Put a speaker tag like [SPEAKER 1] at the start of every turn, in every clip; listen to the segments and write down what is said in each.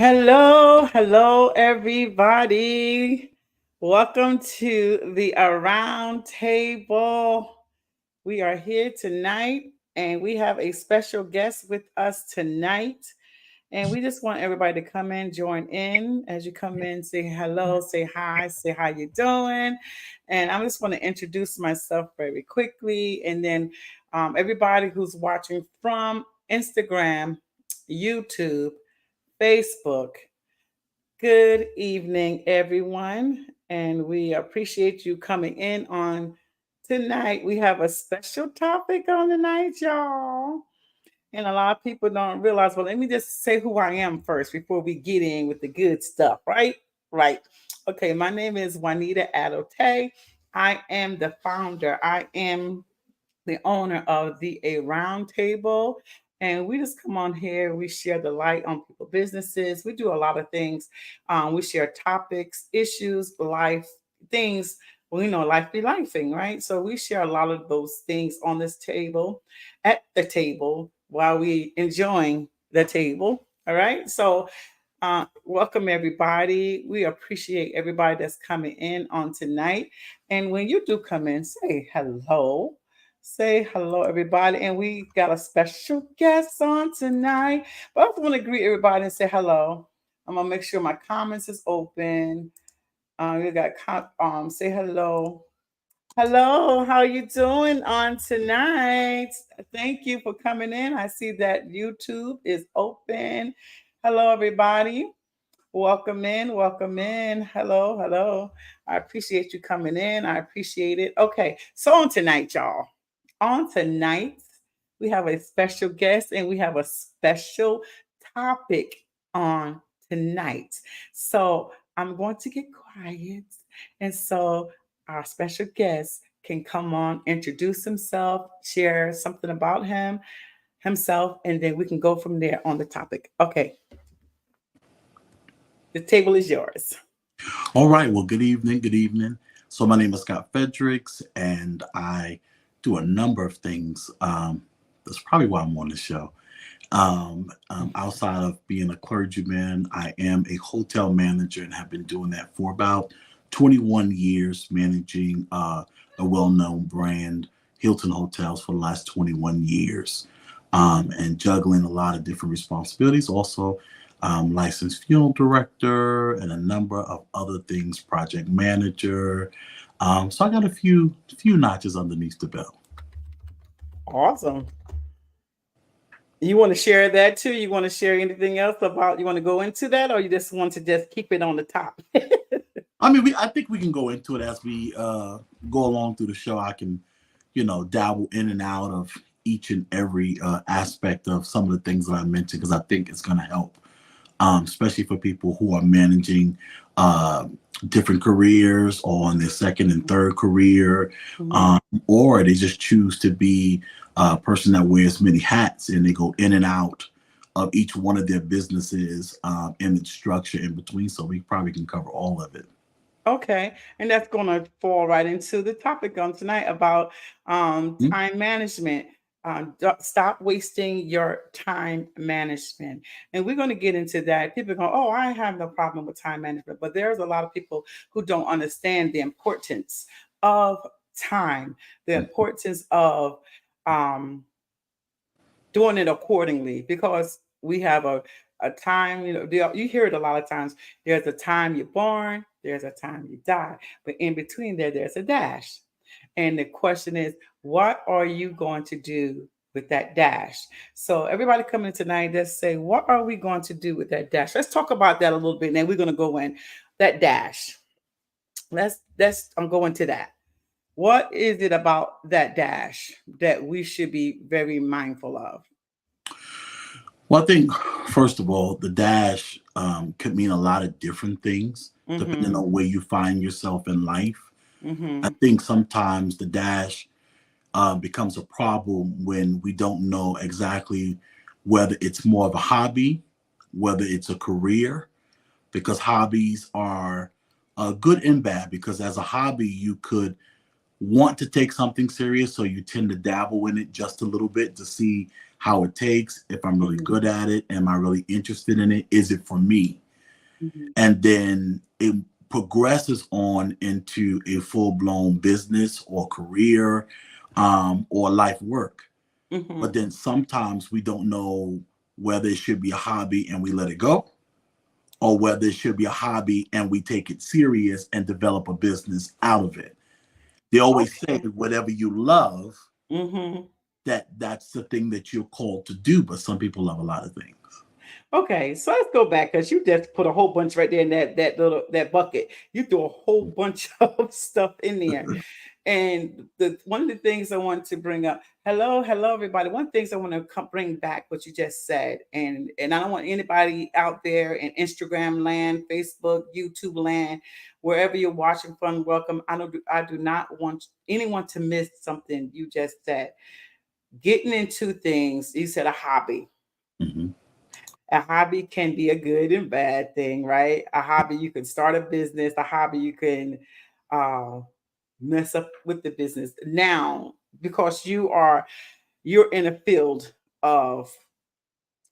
[SPEAKER 1] Hello, everybody. Welcome to the Around Table. We are here tonight and we have a special guest with us tonight. And we just want everybody to come in, join in. As you come in, say hello, say hi, say how you doing. And I just want to introduce myself very quickly. And then everybody who's watching from Instagram, YouTube, Facebook, good evening, everyone. And we appreciate you coming in on tonight. We have a special topic on tonight, y'all. And a lot of people don't realize. Well, let me just say who I am first before we get in with the good stuff, right? Right. Okay, my name is Juanita Adote. I am the founder. I am the owner of the A Round Table. And we just come on here, we share the light on people businesses. We do a lot of things. We share topics, issues, life, things. Well, life be lifing, right? So we share a lot of those things on this table, at the table, while we enjoying the table. All right. So welcome everybody. We appreciate everybody that's coming in on tonight. And when you do come in, say hello. Say hello, everybody. And we got a special guest on tonight. But I just want to greet everybody and say hello. I'm gonna make sure my comments is open. You got say hello. Hello, how you doing on tonight? Thank you for coming in. I see that YouTube is open. Hello, everybody. Welcome in, welcome in. Hello. I appreciate you coming in. I appreciate it. Okay, so on tonight, y'all. On tonight, we have a special guest and we have a special topic on tonight. So I'm going to get quiet. And so our special guest can come on, introduce himself, share something about himself, and then we can go from there on the topic. Okay, the table is yours.
[SPEAKER 2] All right. Well, good evening. Good evening. So my name is Scott Fredericks, and I do a number of things. That's probably why I'm on the show. Outside of being a clergyman, I am a hotel manager and have been doing that for about 21 years, managing a well-known brand, Hilton Hotels, for the last 21 years, and juggling a lot of different responsibilities. Also, licensed funeral director and a number of other things, project manager. So I got a few notches underneath the belt.
[SPEAKER 1] Awesome. You want to share that too? You want to share anything else about? You want to go into that, or you just want to just keep it on the top?
[SPEAKER 2] I think we can go into it as we go along through the show. I can, dabble in and out of each and every aspect of some of the things that I mentioned because I think it's going to help, especially for people who are managing uh, different careers or on their second and third career,
[SPEAKER 1] Mhm.
[SPEAKER 2] or they just choose to be a person that wears many hats and they go in and out of each one of their businesses and its structure in between. So we probably can cover all of it.
[SPEAKER 1] Okay, and that's going to fall right into the topic on tonight about
[SPEAKER 2] Mhm.
[SPEAKER 1] time management. Stop wasting your time management, and we're going to get into that. People go, "Oh, I have no problem with time management," but there's a lot of people who don't understand the importance of time, the importance of um, doing it accordingly because we have a time, you hear it a lot of times. There's a time you're born, there's a time you die, but in between there's a dash. And the question is, what are you going to do with that dash? So everybody coming tonight, let's say, what are we going to do with that dash? Let's talk about that a little bit, and then we're going to go in that dash. Let's I'm going to that. What is it about that dash that we should be very mindful of?
[SPEAKER 2] Well, I think, first of all, the dash could mean a lot of different things depending
[SPEAKER 1] Mm-hmm.
[SPEAKER 2] on where you find yourself in life. I
[SPEAKER 1] Mm-hmm.
[SPEAKER 2] think sometimes the dash becomes a problem when we don't know exactly whether it's more of a hobby, whether it's a career, because hobbies are good and bad. Because as a hobby, you could want to take something serious, so you tend to dabble in it just a little bit to see how it takes, if I'm really
[SPEAKER 1] Mhm.
[SPEAKER 2] good at it, am I really interested in it, is it for me?
[SPEAKER 1] Mhm.
[SPEAKER 2] And then it progresses on into a full-blown business or career, or life work. But
[SPEAKER 1] Mhm.
[SPEAKER 2] then sometimes we don't know whether it should be a hobby and we let it go, or whether it should be a hobby and we take it serious and develop a business out of it. They always say
[SPEAKER 1] Okay.
[SPEAKER 2] whatever you love,
[SPEAKER 1] Mhm.
[SPEAKER 2] that's the thing that you're called to do. But some people love a lot of things.
[SPEAKER 1] Okay, so let's go back because you just put a whole bunch right there in that little that bucket. You threw a whole bunch of stuff in there. And the one of the things I want to bring up, hello everybody. One of the things I want to bring back what you just said, and I don't want anybody out there in Instagram land, Facebook, YouTube land, wherever you're watching from, welcome. I do not want anyone to miss something you just said. Getting into things, you said a hobby.
[SPEAKER 2] Mhm.
[SPEAKER 1] A hobby can be a good and bad thing, right? A hobby, you can start a business. A hobby, you can uh, mess up with the business. Now, because you're in a field of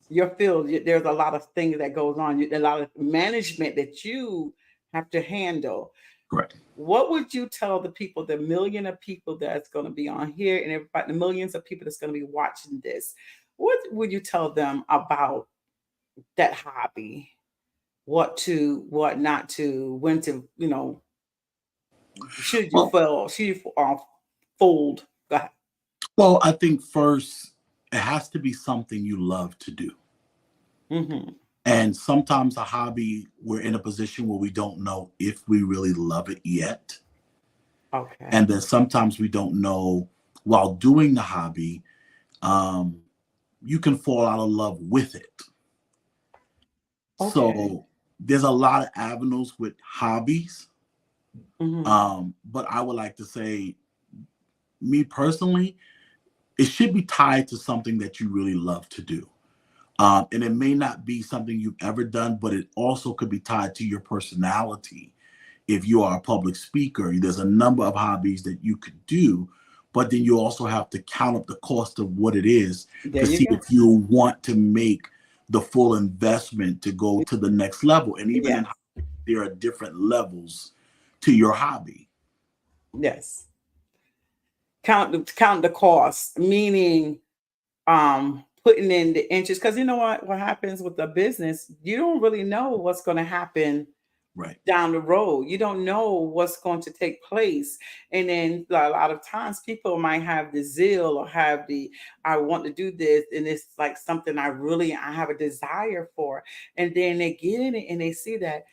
[SPEAKER 1] your field, there's a lot of things that goes on. A lot of management that you have to handle.
[SPEAKER 2] Correct.
[SPEAKER 1] What would you tell the people, the million of people that's going to be on here, and everybody, the millions of people that's going to be watching this? What would you tell them about that hobby? What to, what not to, when to, should you
[SPEAKER 2] Well,
[SPEAKER 1] fail, should you fold? Go ahead.
[SPEAKER 2] well, I think first it has to be something you love to do.
[SPEAKER 1] Mm-hmm.
[SPEAKER 2] And sometimes a hobby, we're in a position where we don't know if we really love it yet.
[SPEAKER 1] Okay.
[SPEAKER 2] And then sometimes we don't know while doing the hobby, um, you can fall out of love with it.
[SPEAKER 1] Okay.
[SPEAKER 2] So there's a lot of avenues with hobbies.
[SPEAKER 1] Mm-hmm.
[SPEAKER 2] But I would like to say, me personally, it should be tied to something that you really love to do. And it may not be something you've ever done, but it also could be tied to your personality. If you are a public speaker, there's a number of hobbies that you could do, but then you also have to count up the cost of what it is
[SPEAKER 1] There
[SPEAKER 2] to
[SPEAKER 1] you
[SPEAKER 2] see
[SPEAKER 1] go.
[SPEAKER 2] if you want to make the full investment to go to the next level. And even in
[SPEAKER 1] Yes.
[SPEAKER 2] hobbies, there are different levels to your hobby.
[SPEAKER 1] Yes. Count the cost, meaning putting in the interest, because you know what happens with the business, you don't really know what's going to happen
[SPEAKER 2] Right.
[SPEAKER 1] down the road. You don't know what's going to take place. And then a lot of times people might have the zeal or have the, I want to do this. And it's like something I have a desire for. And then they get in it and they see that,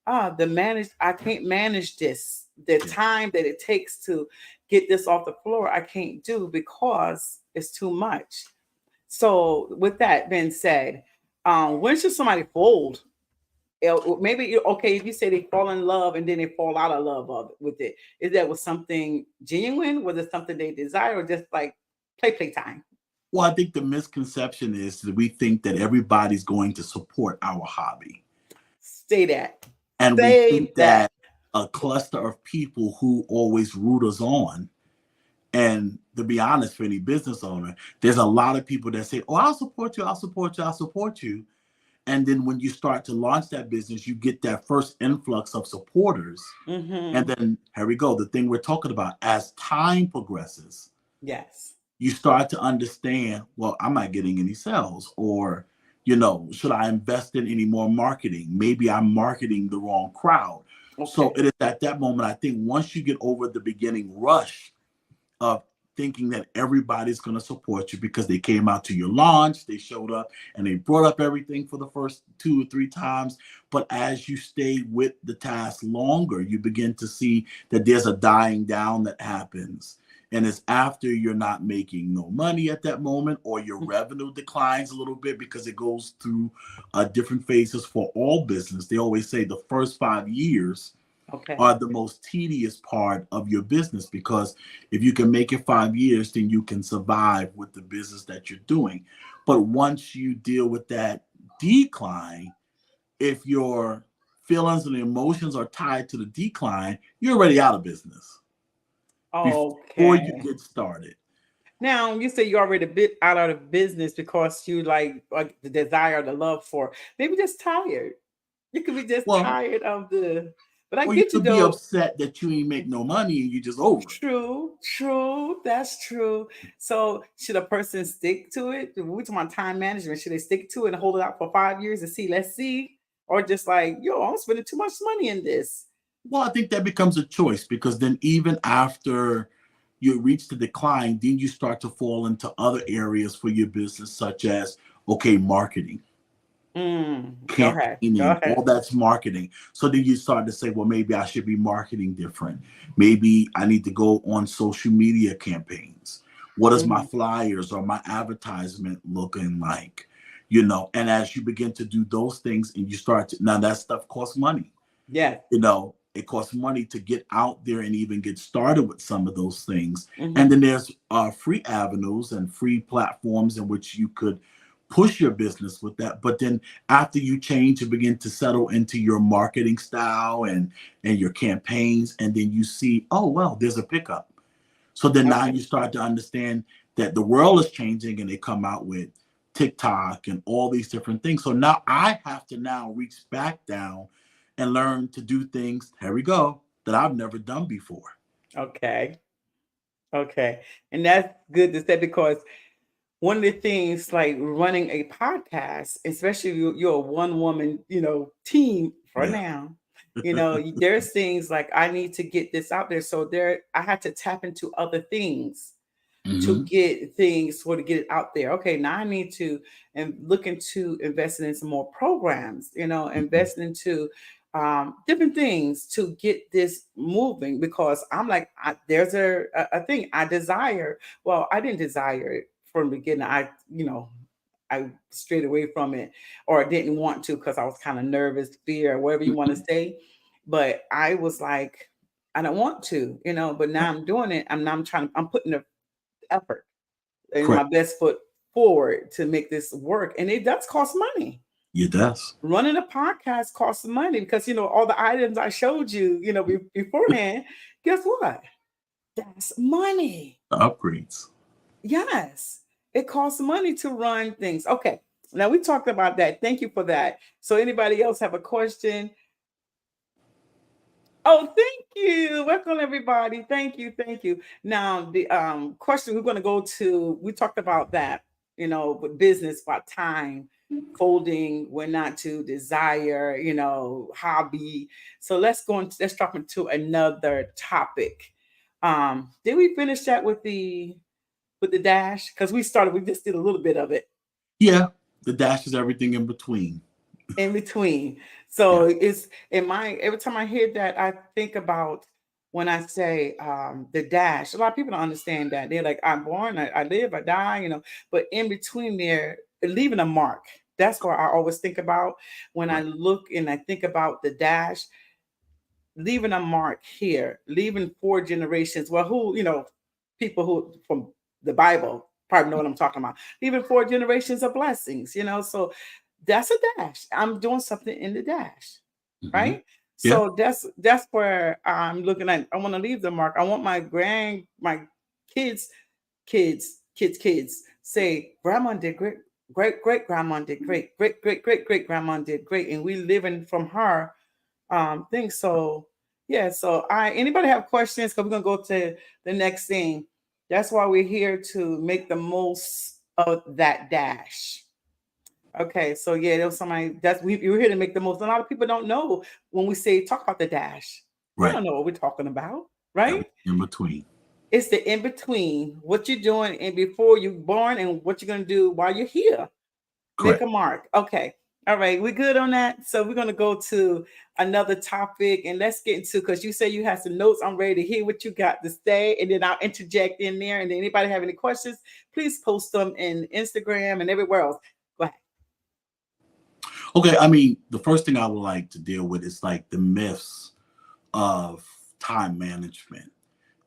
[SPEAKER 1] I can't manage this. The
[SPEAKER 2] Yeah.
[SPEAKER 1] time that it takes to get this off the floor, I can't do because it's too much. So with that being said, when should somebody fold? Maybe okay if you say they fall in love and then they fall out of love with it. Is that was something genuine? Was it something they desire, or just like play time?
[SPEAKER 2] Well, I think the misconception is that we think that everybody's going to support our hobby.
[SPEAKER 1] Say that.
[SPEAKER 2] And we
[SPEAKER 1] Say
[SPEAKER 2] think
[SPEAKER 1] that.
[SPEAKER 2] that a cluster of people who always root us on. And to be honest, for any business owner, there's a lot of people that say, "Oh, I'll support you, I'll support you, I'll support you." And then when you start to launch that business, you get that first influx of supporters. And
[SPEAKER 1] Mm-hmm.
[SPEAKER 2] then here we go, the thing we're talking about, as time progresses,
[SPEAKER 1] Yes.
[SPEAKER 2] you start to understand, well, I'm not getting any sales, or, should I invest in any more marketing? Maybe I'm marketing the wrong crowd. So
[SPEAKER 1] Okay.
[SPEAKER 2] it is at that moment, I think once you get over the beginning rush of thinking that everybody's going to support you because they came out to your launch, they showed up and they brought up everything for the first 2 or 3 times. But as you stay with the task longer, you begin to see that there's a dying down that happens. And it's after you're not making no money at that moment, or your revenue declines a little bit, because it goes through different phases for all business. They always say the first 5 years
[SPEAKER 1] Okay.
[SPEAKER 2] are the most tedious part of your business, because if you can make it 5 years, then you can survive with the business that you're doing. But once you deal with that decline, if your feelings and emotions are tied to the decline, you're already out of business before you
[SPEAKER 1] Okay.
[SPEAKER 2] get started.
[SPEAKER 1] Now you say you're already a bit out of business because you like the desire, the love for maybe just tired. You could be just
[SPEAKER 2] Well,
[SPEAKER 1] tired of the. But I
[SPEAKER 2] or you
[SPEAKER 1] get you
[SPEAKER 2] could be
[SPEAKER 1] though.
[SPEAKER 2] upset that you ain't make no money and you just over it.
[SPEAKER 1] True, true. That's true. So should a person stick to it? We talking about time management. Should they stick to it and hold it out for 5 years and see? Let's see, or just like, yo, I'm spending too much money in this.
[SPEAKER 2] Well, I think that becomes a choice because then even after you reach the decline, then you start to fall into other areas for your business, such as, okay, marketing,
[SPEAKER 1] Go ahead. Go
[SPEAKER 2] campaigning, all
[SPEAKER 1] ahead.
[SPEAKER 2] that's marketing. So then you start to say, well, maybe I should be marketing different. Maybe I need to go on social media campaigns. What is my
[SPEAKER 1] Hmm.
[SPEAKER 2] flyers or my advertisement looking like? You know, and as you begin to do those things and you start to, now that stuff costs money.
[SPEAKER 1] Yes.
[SPEAKER 2] You know, it costs money to get out there and even get started with some of those things. And
[SPEAKER 1] Hmm.
[SPEAKER 2] then there's free avenues and free platforms in which you could push your business with that. But then after you change, you begin to settle into your marketing style and your campaigns, and then you see, oh well, there's a pickup. So then now
[SPEAKER 1] Okay.
[SPEAKER 2] you start to understand that the world is changing and they come out with TikTok and all these different things. So now I have to now reach back down and learn to do things, here we go, that I've never done before.
[SPEAKER 1] Okay. Okay. And that's good to say because one of the things like running a podcast, especially if you're a one woman, team for
[SPEAKER 2] Yeah.
[SPEAKER 1] now, there's things like I need to get this out there. So there, I had to tap into other things to
[SPEAKER 2] Hmm.
[SPEAKER 1] get things or to get it out there. Okay, now I need to and look into investing in some more programs,
[SPEAKER 2] Hmm.
[SPEAKER 1] investing into different things to get this moving because I'm like, there's a thing I desire. Well, I didn't desire it from the beginning. I strayed away from it or didn't want to because I was kind of nervous, fear, whatever you want to say. But I was like, I don't want to, but now I'm doing it. I'm putting the effort and my
[SPEAKER 2] Correct.
[SPEAKER 1] best foot forward to make this work. And it does cost money.
[SPEAKER 2] It does.
[SPEAKER 1] Running a podcast costs money because all the items I showed you, beforehand. Guess what? That's money.
[SPEAKER 2] The upgrades.
[SPEAKER 1] Yes, it costs money to run things. Okay, now we talked about that. Thank you for that. So, anybody else have a question? Oh, thank you. Welcome everybody. Thank you. Thank you. Now the question we're going to go to, we talked about that, with business about time, folding, when not to desire, hobby. So let's drop into another topic. Did we finish that with the dash? Because we just did a little bit of it
[SPEAKER 2] Yeah. The dash is everything in between.
[SPEAKER 1] in between.
[SPEAKER 2] Yeah.
[SPEAKER 1] So it's in my every time I hear that, I think about when I say the dash. A lot of people don't understand that. They're like, I'm born, I live, I die, but in between there, leaving a mark. That's what I always think about when I
[SPEAKER 2] Right.
[SPEAKER 1] look and I think about the dash, leaving a mark here, leaving 4 generations. Well, people who from the Bible probably know what I'm talking about. Leaving 4 generations of blessings, So that's a dash. I'm doing something in the dash,
[SPEAKER 2] Hmm.
[SPEAKER 1] right?
[SPEAKER 2] Yeah.
[SPEAKER 1] So that's where I'm looking at. I want to leave the mark. I want my kids, kids say, Grandma did great, great grandma did great grandma did great, and we living from her thing. So yeah, so I anybody have questions? Because we're gonna go to the next thing. That's why we're here to make the most of that dash. Okay, so yeah, there was somebody we're here to make the most. A lot of people don't know when we say talk about the dash. They
[SPEAKER 2] Right.
[SPEAKER 1] don't know what we're talking about, right?
[SPEAKER 2] Everything in between.
[SPEAKER 1] It's the in between, what you're doing and before you're born and what you're gonna do while you're here. Make
[SPEAKER 2] Correct.
[SPEAKER 1] a mark. Okay. All right. We're good on that. So we're going to go to another topic and let's get into, because you say you have some notes. I'm ready to hear what you got to say. And then I'll interject in there. And then anybody have any questions, please post them in Instagram and everywhere else. Go ahead.
[SPEAKER 2] Okay. I mean, the first thing I would like to deal with is like the myths of time management.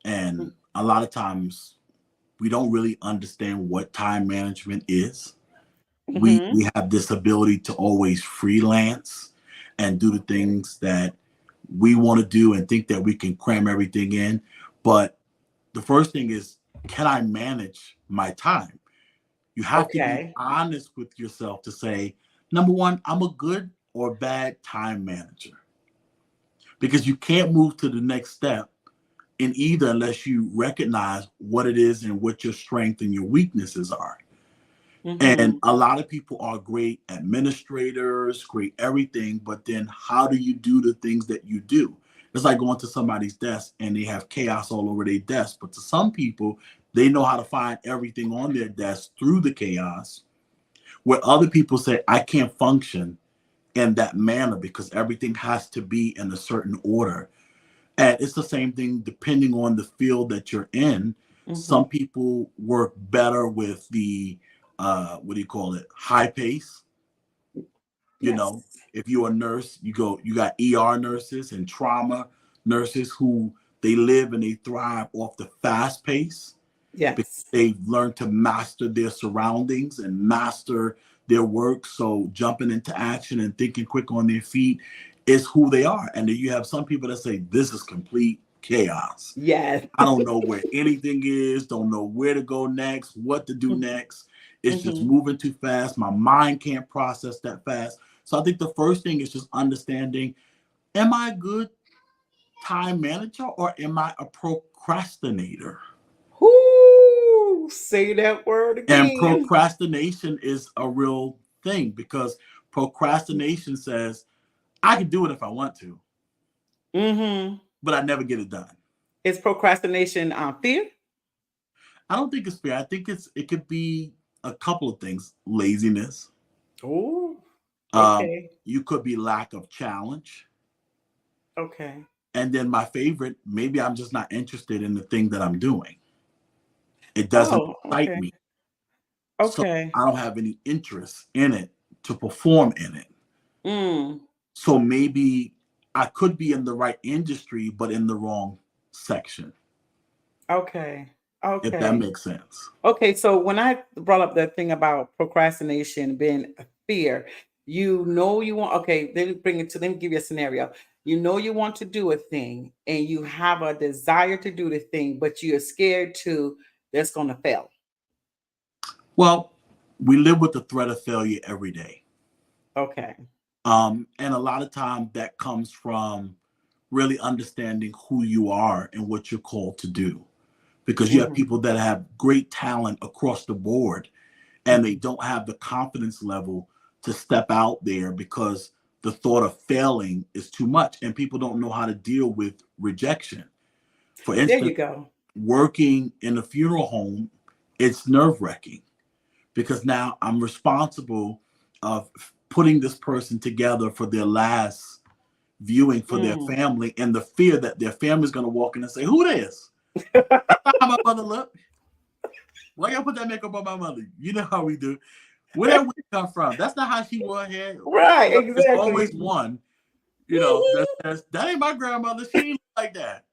[SPEAKER 2] And a lot of times we don't really understand what time management is. We
[SPEAKER 1] Mm-hmm.
[SPEAKER 2] we have this ability to always freelance and do the things that we want to do and think that we can cram everything in. But the first thing is can I manage my time? You have to be
[SPEAKER 1] Okay.
[SPEAKER 2] honest with yourself to say, number one, I'm a good or bad time manager, because you can't move to the next step in either unless you recognize what it is and what your strengths and your weaknesses are. And
[SPEAKER 1] Mm-hmm.
[SPEAKER 2] a lot of people are great administrators, great everything, but then how do you do the things that you do? It's like going to somebody's desk and they have chaos all over their desk. But to some people, they know how to find everything on their desk through the chaos, where other people say, I can't function in that manner because everything has to be in a certain order. And it's the same thing depending on the field that you're in.
[SPEAKER 1] Mm-hmm.
[SPEAKER 2] Some people work better with the what do you call it? High pace. You
[SPEAKER 1] Yes.
[SPEAKER 2] know, if you're a nurse, you got ER nurses and trauma nurses who they live and they thrive off the fast pace because
[SPEAKER 1] Yes.
[SPEAKER 2] they've learned to master their surroundings and master their work. So jumping into action and thinking quick on their feet is who they are. And then you have some people that say, this is complete chaos.
[SPEAKER 1] Yes.
[SPEAKER 2] I don't know where anything is, don't know where to go next, what to do next. It's just
[SPEAKER 1] Mm-hmm.
[SPEAKER 2] moving too fast. My mind can't process that fast. So I think the first thing is just understanding, am I a good time manager or am I a procrastinator?
[SPEAKER 1] Whoo! Say that word
[SPEAKER 2] And
[SPEAKER 1] again.
[SPEAKER 2] procrastination is a real thing because procrastination says, I can do it if I want to,
[SPEAKER 1] Mm-hmm.
[SPEAKER 2] but I never get it done.
[SPEAKER 1] Is procrastination fear?
[SPEAKER 2] I don't think it's fair. I think it could be a couple of things. Laziness.
[SPEAKER 1] Oh,
[SPEAKER 2] Um,
[SPEAKER 1] okay.
[SPEAKER 2] you could be lack of challenge.
[SPEAKER 1] Okay.
[SPEAKER 2] And then my favorite, maybe I'm just not interested in the thing that I'm doing. It doesn't
[SPEAKER 1] Oh,
[SPEAKER 2] excite
[SPEAKER 1] okay.
[SPEAKER 2] me. So
[SPEAKER 1] Okay.
[SPEAKER 2] I don't have any interest in it to perform in it.
[SPEAKER 1] Mm.
[SPEAKER 2] So maybe I could be in the right industry, but in the wrong section,
[SPEAKER 1] Okay.
[SPEAKER 2] if that
[SPEAKER 1] Okay.
[SPEAKER 2] makes sense.
[SPEAKER 1] Okay. So when I brought up the thing about procrastination being a fear, you know you want, okay, let me bring it to, let me give you a scenario. You know you want to do a thing and you have a desire to do the thing, but you're scared to that's gonna fail.
[SPEAKER 2] Well, we live with the threat of failure every day.
[SPEAKER 1] Okay.
[SPEAKER 2] And a lot of time that comes from really understanding who you are and what you're called to do. Because you have
[SPEAKER 1] Mm-hmm.
[SPEAKER 2] people that have great talent across the board and they
[SPEAKER 1] Mm-hmm.
[SPEAKER 2] don't have the confidence level to step out there because the thought of failing is too much and people don't know how to deal with rejection. For
[SPEAKER 1] There
[SPEAKER 2] instance,
[SPEAKER 1] you go.
[SPEAKER 2] working in a funeral home, it's nerve-wracking because now I'm responsible of putting this person together for their last viewing for their
[SPEAKER 1] Mm.
[SPEAKER 2] family and the fear that their family's going to walk in and say, who this? That's not how my mother look. Why y'all put that makeup on my mother? You know how we do. Where that wig come from? That's not how she wore her hair.
[SPEAKER 1] Right,
[SPEAKER 2] There's
[SPEAKER 1] exactly.
[SPEAKER 2] always one,
[SPEAKER 1] Mhm.
[SPEAKER 2] that ain't my grandmother. She ain't like that.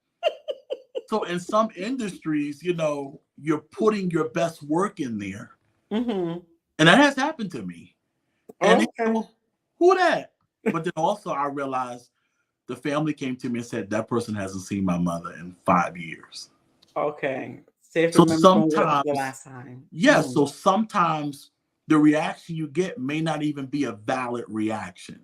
[SPEAKER 2] So in some industries, you're putting your best work in there.
[SPEAKER 1] Mhm.
[SPEAKER 2] And that has happened to me. And they said,
[SPEAKER 1] Okay.
[SPEAKER 2] well, who that? But then also I realized the family came to me and said, that person hasn't seen my mother in 5 years.
[SPEAKER 1] Okay. See if you
[SPEAKER 2] So
[SPEAKER 1] remember from the
[SPEAKER 2] sometimes,
[SPEAKER 1] last time.
[SPEAKER 2] yes,
[SPEAKER 1] Mm.
[SPEAKER 2] so sometimes the reaction you get may not even be a valid reaction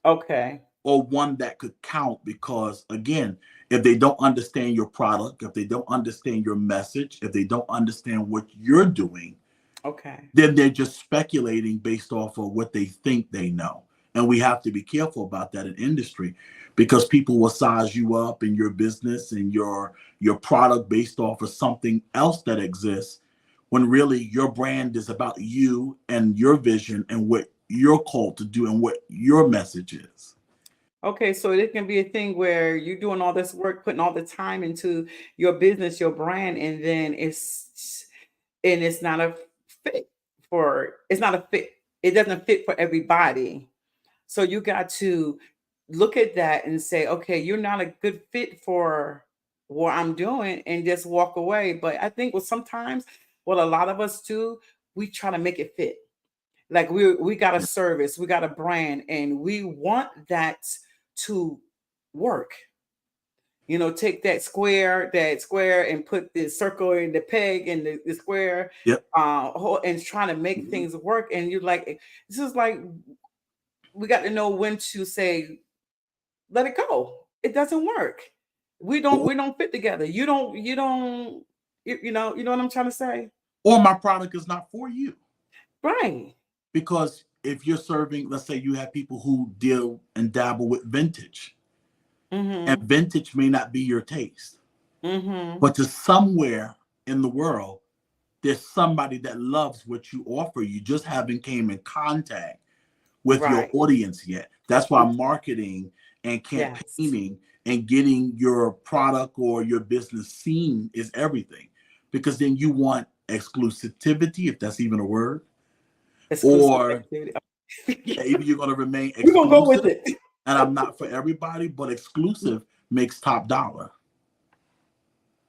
[SPEAKER 1] Okay.
[SPEAKER 2] or one that could count because, again, if they don't understand your product, if they don't understand your message, if they don't understand what you're doing,
[SPEAKER 1] Okay.
[SPEAKER 2] then they're just speculating based off of what they think they know. And we have to be careful about that in industry because people will size you up in your business and your product based off of something else that exists when really your brand is about you and your vision and what you're called to do and what your message is.
[SPEAKER 1] Okay, so it can be a thing where you're doing all this work, putting all the time into your business, your brand, and then it's not a fit it's not a fit. It doesn't fit for everybody. So you got to look at that and say, okay, you're not a good fit for what I'm doing and just walk away. But I think sometimes what a lot of us do, we try to make it fit. Like we got a
[SPEAKER 2] Yeah.
[SPEAKER 1] service, we got a brand, and we want that to work. take that square and put the circle in the peg and the square,
[SPEAKER 2] Yep.
[SPEAKER 1] and trying to make things work. And you're like, this is like, we got to know when to say, let it go. It doesn't work. We don't
[SPEAKER 2] Or,
[SPEAKER 1] we don't fit together. You know what I'm trying to say?
[SPEAKER 2] or my product is not for you.
[SPEAKER 1] Right.
[SPEAKER 2] Because if you're serving, let's say you have people who deal and dabble with vintage, and
[SPEAKER 1] Mm-hmm.
[SPEAKER 2] vintage may not be your taste,
[SPEAKER 1] Mm-hmm.
[SPEAKER 2] but to somewhere in the world, there's somebody that loves what you offer. You just haven't came in contact with your
[SPEAKER 1] Right.
[SPEAKER 2] audience yet. That's why marketing and
[SPEAKER 1] Yes.
[SPEAKER 2] campaigning and getting your product or your business seen is everything. Because then you want exclusivity, if that's even a word,
[SPEAKER 1] Exclusive
[SPEAKER 2] or
[SPEAKER 1] activity.
[SPEAKER 2] yeah, either you're going to remain
[SPEAKER 1] We're gonna go with
[SPEAKER 2] exclusive,
[SPEAKER 1] it.
[SPEAKER 2] and I'm not for everybody, but exclusive makes top dollar.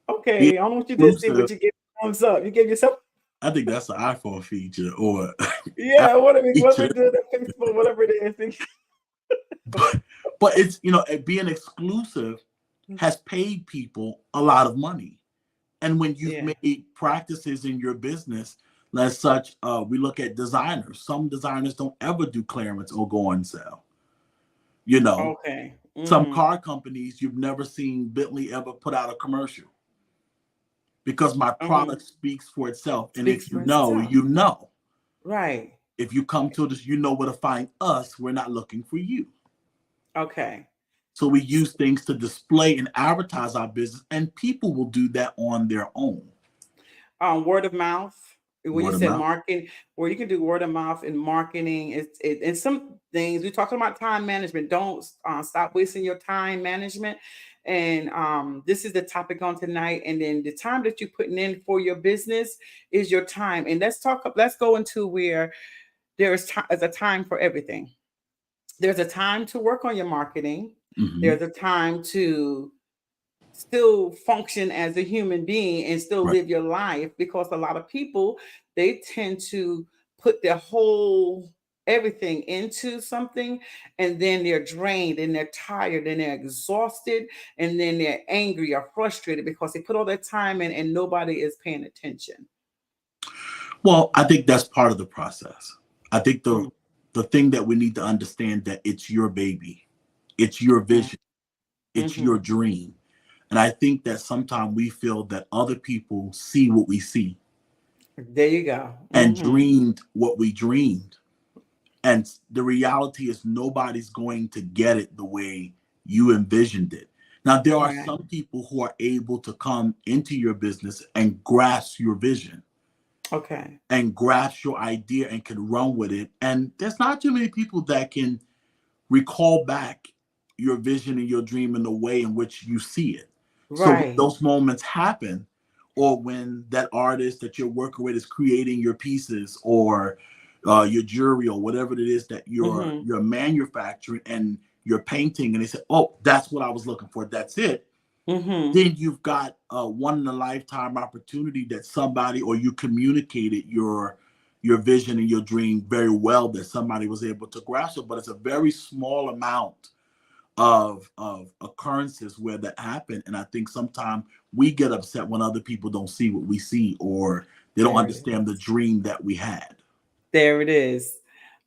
[SPEAKER 2] Being
[SPEAKER 1] Okay. I don't want you to see,
[SPEAKER 2] exclusive,
[SPEAKER 1] but you gave thumbs up. You gave yourself.
[SPEAKER 2] I think that's an iPhone feature or
[SPEAKER 1] Yeah.
[SPEAKER 2] Apple
[SPEAKER 1] What are we
[SPEAKER 2] feature.
[SPEAKER 1] doing at Facebook? Whatever it is.
[SPEAKER 2] But it's, being exclusive has paid people a lot of money. And when you've
[SPEAKER 1] Yeah.
[SPEAKER 2] made practices in your business, as such, we look at designers. Some designers don't ever do clearance or go on sale. You know,
[SPEAKER 1] Okay.
[SPEAKER 2] some
[SPEAKER 1] Mm-hmm.
[SPEAKER 2] car companies, you've never seen Bentley ever put out a commercial because my
[SPEAKER 1] Mm-hmm.
[SPEAKER 2] product speaks for itself. And
[SPEAKER 1] Speaks
[SPEAKER 2] if you
[SPEAKER 1] for
[SPEAKER 2] know,
[SPEAKER 1] itself.
[SPEAKER 2] you know.
[SPEAKER 1] Right.
[SPEAKER 2] If you come to this, you know where to find us. We're not looking for you.
[SPEAKER 1] Okay.
[SPEAKER 2] So we use things to display and advertise our business, and people will do that on their own.
[SPEAKER 1] Word of mouth. When you
[SPEAKER 2] Word of
[SPEAKER 1] said
[SPEAKER 2] mouth.
[SPEAKER 1] marketing, where you can do word of mouth and marketing, and some things we're talking about time management. Don't stop wasting your time management. And this is the topic on tonight. And then the time that you're putting in for your business is your time. And let's go into where there's a time for everything. There's a time to work on your marketing.
[SPEAKER 2] Hmm.
[SPEAKER 1] There's a time to still function as a human being and still
[SPEAKER 2] Right.
[SPEAKER 1] live your life, because a lot of people, they tend to put their whole everything into something, and then they're drained and they're tired and they're exhausted, and then they're angry or frustrated because they put all their time in and nobody is paying attention.
[SPEAKER 2] Well, I think that's part of the process. I think the
[SPEAKER 1] Mm,
[SPEAKER 2] the thing that we need to understand that it's your baby, it's your
[SPEAKER 1] mm,
[SPEAKER 2] vision, it's your
[SPEAKER 1] mhm.
[SPEAKER 2] dream. And I think that sometimes we feel that other people see what we see
[SPEAKER 1] There you go.
[SPEAKER 2] and
[SPEAKER 1] Hmm.
[SPEAKER 2] dreamed what we dreamed. And the reality is nobody's going to get it the way you envisioned it. Now, there are
[SPEAKER 1] Right.
[SPEAKER 2] some people who are able to come into your business and grasp your vision
[SPEAKER 1] Okay.
[SPEAKER 2] and grasp your idea and can run with it. And there's not too many people that can recall back your vision and your dream in the way in which you see it. So when
[SPEAKER 1] Right.
[SPEAKER 2] those moments happen, or when that artist that you're working with is creating your pieces or your jewelry or whatever it is that
[SPEAKER 1] Hmm.
[SPEAKER 2] you're manufacturing and you're painting, and they say, "Oh, that's what I was looking for. That's it."
[SPEAKER 1] Hmm.
[SPEAKER 2] Then you've got a one in a lifetime opportunity that somebody, or you communicated your vision and your dream very well, that somebody was able to grasp it. But it's a very small amount of occurrences where that happen. And I think sometimes we get upset when other people don't see what we see, or they don't
[SPEAKER 1] There it
[SPEAKER 2] understand the
[SPEAKER 1] is.
[SPEAKER 2] dream that we had.
[SPEAKER 1] There it is.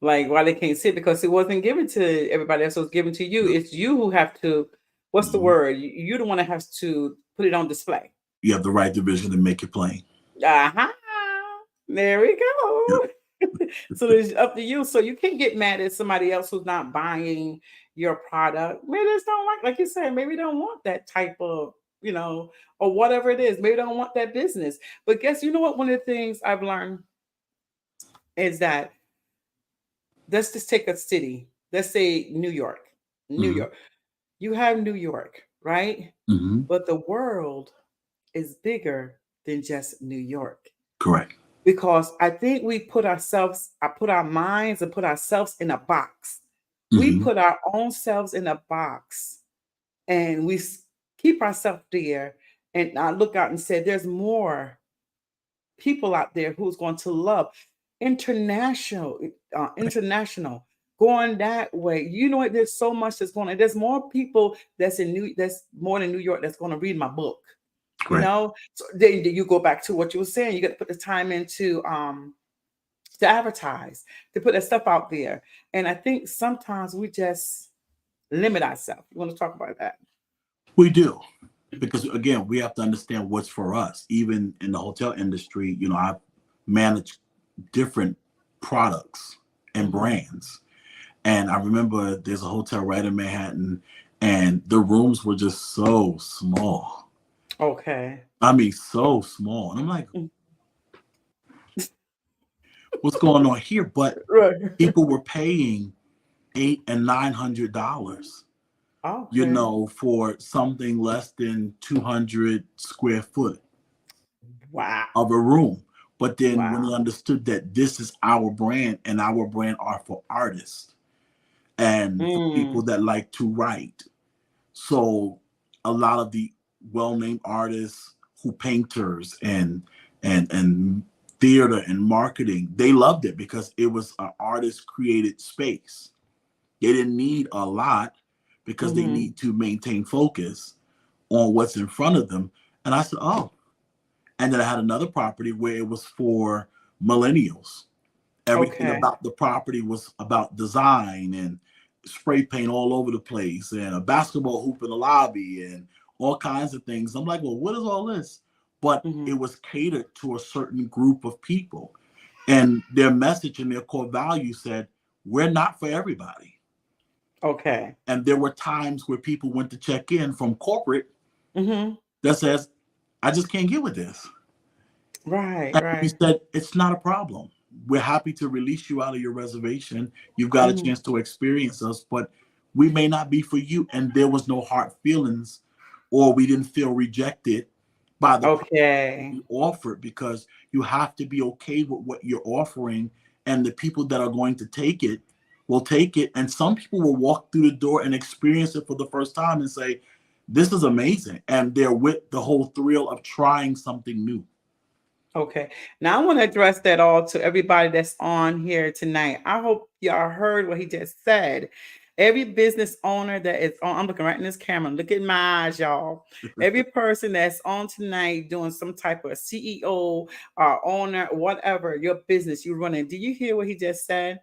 [SPEAKER 1] Like, why they can't see it? Because it wasn't given to everybody else. It was given to you. It's you who have to. What's the
[SPEAKER 2] Mhm.
[SPEAKER 1] word? You're the one that has to put it on display.
[SPEAKER 2] You have the right division to make it plain.
[SPEAKER 1] Aha. There we
[SPEAKER 2] Yep.
[SPEAKER 1] go. So it's up to you. So you can't get mad at somebody else who's not buying your product. Maybe they just don't like you said, maybe they don't want that type of, or whatever it is. Maybe they don't want that business. But guess you know what? One of the things I've learned is that, let's just take a city. Let's say New York. New
[SPEAKER 2] Hmm.
[SPEAKER 1] York. You have New York, right?
[SPEAKER 2] Hmm.
[SPEAKER 1] But the world is bigger than just New York.
[SPEAKER 2] Correct.
[SPEAKER 1] Because I think I put our minds and put ourselves in a box. We
[SPEAKER 2] Hmm.
[SPEAKER 1] put our own selves in a box, and keep ourselves there. And I look out and say, there's more people out there who's going to love international, international. going that way. You know what? There's so much that's going on. There's more people that's more than New York that's going to read my book. You
[SPEAKER 2] Right.
[SPEAKER 1] know, so then you go back to what you were saying. You got to put the time into to advertise, to put that stuff out there. And I think sometimes we just limit ourselves. You want to talk about that?
[SPEAKER 2] We do. Because again, we have to understand what's for us. Even in the hotel industry, I've managed different products and
[SPEAKER 1] Mm-hmm.
[SPEAKER 2] brands. And I remember there's a hotel right in Manhattan, and the rooms were just so small.
[SPEAKER 1] Okay.
[SPEAKER 2] I mean, so small. And I'm like,
[SPEAKER 1] Mm.
[SPEAKER 2] what's going on here? But
[SPEAKER 1] Right.
[SPEAKER 2] people were paying $800 and $900,
[SPEAKER 1] Okay.
[SPEAKER 2] for something less than 200 square foot
[SPEAKER 1] Wow.
[SPEAKER 2] of a room. But then when they
[SPEAKER 1] Wow.
[SPEAKER 2] understood that this is our brand and our brand are for artists and for people
[SPEAKER 1] Mm.
[SPEAKER 2] that like to write. So a lot of the well-named artists who painters and theater and marketing, they loved it because it was an artist created space. They didn't need a lot because they
[SPEAKER 1] Mm-hmm.
[SPEAKER 2] need to maintain focus on what's in front of them. And I said, oh. And then I had another property where it was for millennials. Everything
[SPEAKER 1] Okay.
[SPEAKER 2] about the property was about design and spray paint all over the place and a basketball hoop in the lobby and all kinds of things. I'm like, well, what is all this? But
[SPEAKER 1] Mm-hmm.
[SPEAKER 2] it was catered to a certain group of people. And their message and their core value said, we're not for everybody.
[SPEAKER 1] Okay.
[SPEAKER 2] And there were times where people went to check in from corporate
[SPEAKER 1] Mm-hmm.
[SPEAKER 2] that says, I just can't get with this.
[SPEAKER 1] Right.
[SPEAKER 2] And we
[SPEAKER 1] Right.
[SPEAKER 2] said, it's not a problem. We're happy to release you out of your reservation. You've got a
[SPEAKER 1] Mm-hmm.
[SPEAKER 2] chance to experience us, but we may not be for you. And there was no hard feelings, or we didn't feel rejected by the product
[SPEAKER 1] Okay.
[SPEAKER 2] we offered, because you have to be okay with what you're offering. And the people that are going to take it will take it. And some people will walk through the door and experience it for the first time and say, this is amazing. And they're with the whole thrill of trying something new.
[SPEAKER 1] Okay. Now I want to address that all to everybody that's on here tonight. I hope y'all heard what he just said. Every business owner that is on, I'm looking right in this camera. Look at my eyes, y'all. Every person that's on tonight doing some type of CEO or owner, whatever, your business you're running. Do you hear what he just said?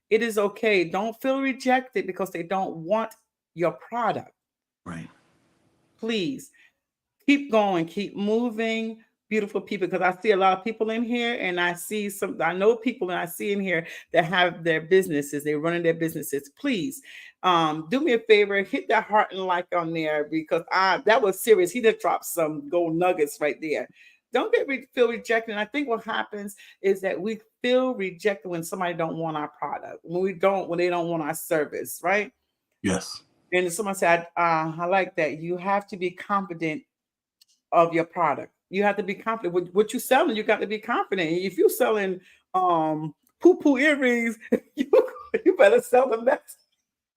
[SPEAKER 1] It is okay. Don't feel rejected because they don't want your product.
[SPEAKER 2] Right.
[SPEAKER 1] Please keep going, keep moving, beautiful people. Because I see a lot of people in here, and I know people, and I see in here that have their businesses, they're running their businesses. Please, do me a favor, hit that heart and like on there, because that was serious. He just dropped some gold nuggets right there. Don't feel rejected. And I think what happens is that we feel rejected when somebody don't want our product, when they don't want our service, right?
[SPEAKER 2] Yes.
[SPEAKER 1] And someone said, I like that. You have to be confident of your product. You have to be confident with what you're selling. You got to be confident. If you're selling poo poo earrings, you, you better sell the mess.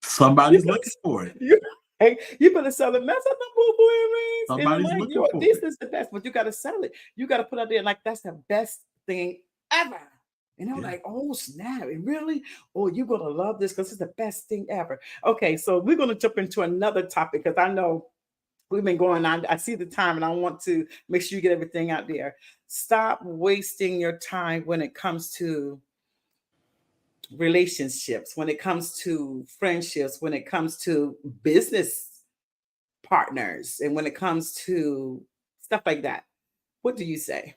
[SPEAKER 1] You
[SPEAKER 2] Somebody's looking
[SPEAKER 1] better,
[SPEAKER 2] for it.
[SPEAKER 1] you, hey, you better sell the mess of the poo poo earrings. And
[SPEAKER 2] Somebody's
[SPEAKER 1] like,
[SPEAKER 2] looking for
[SPEAKER 1] this
[SPEAKER 2] it.
[SPEAKER 1] is the best, but you got to sell it. You got to put out there like that's the best thing ever. And I'm
[SPEAKER 2] Yeah.
[SPEAKER 1] like, oh snap, and really? Oh, you're gonna love this because it's the best thing ever. Okay, so we're gonna jump into another topic because I know we've been going on. I see the time and I want to make sure you get everything out there. Stop wasting your time when it comes to relationships, when it comes to friendships, when it comes to business partners, and when it comes to stuff like that. What do you say?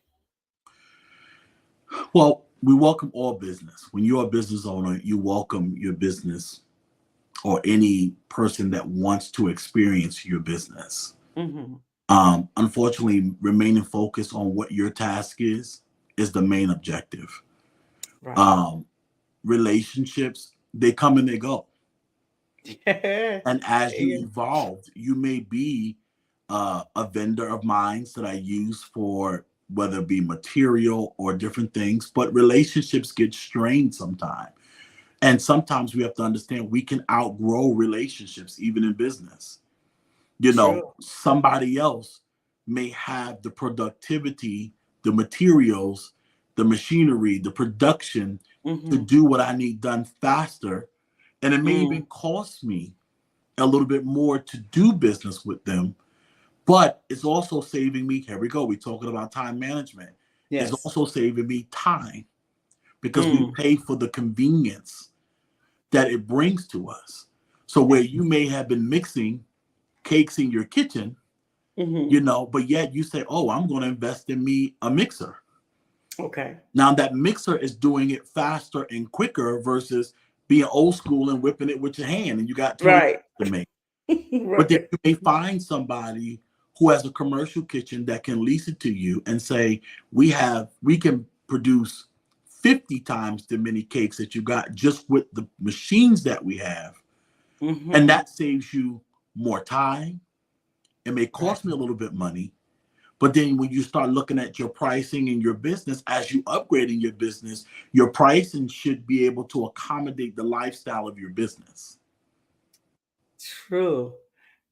[SPEAKER 2] Well, we welcome all business. When you're a business owner, you welcome your business or any person that wants to experience your business.
[SPEAKER 1] Mm-hmm.
[SPEAKER 2] Unfortunately, remaining focused on what your task is the main objective.
[SPEAKER 1] Right.
[SPEAKER 2] Um, Relationships, they come and they go.
[SPEAKER 1] Yeah.
[SPEAKER 2] And as you
[SPEAKER 1] Yeah.
[SPEAKER 2] evolve, you may be a vendor of mine that I use for whether it be material or different things, but relationships get strained sometimes. And sometimes we have to understand we can outgrow relationships, even in business.
[SPEAKER 1] True.
[SPEAKER 2] Somebody else may have the productivity, the materials, the machinery, the production to
[SPEAKER 1] Mm-hmm.
[SPEAKER 2] do what I need done faster. And it may even
[SPEAKER 1] Mm.
[SPEAKER 2] cost me a little bit more to do business with them, but it's also saving me. Here we go. We're talking about time management. It's
[SPEAKER 1] Yes.
[SPEAKER 2] also saving me time because we
[SPEAKER 1] Mm.
[SPEAKER 2] pay for the convenience that it brings to us. So where
[SPEAKER 1] Yeah.
[SPEAKER 2] you may have been mixing cakes in your kitchen,
[SPEAKER 1] Mm-hmm.
[SPEAKER 2] but yet you say, oh, I'm going to invest in me a mixer.
[SPEAKER 1] Okay.
[SPEAKER 2] Now that mixer is doing it faster and quicker versus being old school and whipping it with your hand and you got 20
[SPEAKER 1] Right.
[SPEAKER 2] to make. But then
[SPEAKER 1] Right.
[SPEAKER 2] you may find somebody who has a commercial kitchen that can lease it to you and say, we can produce 50 times the many cakes that you got just with the machines that we have. And
[SPEAKER 1] Mm-hmm.
[SPEAKER 2] that saves you more time. It may
[SPEAKER 1] Right.
[SPEAKER 2] cost me a little bit money, but then when you start looking at your pricing in your business, as you upgrade in your business, your pricing should be able to accommodate the lifestyle of your business.
[SPEAKER 1] True.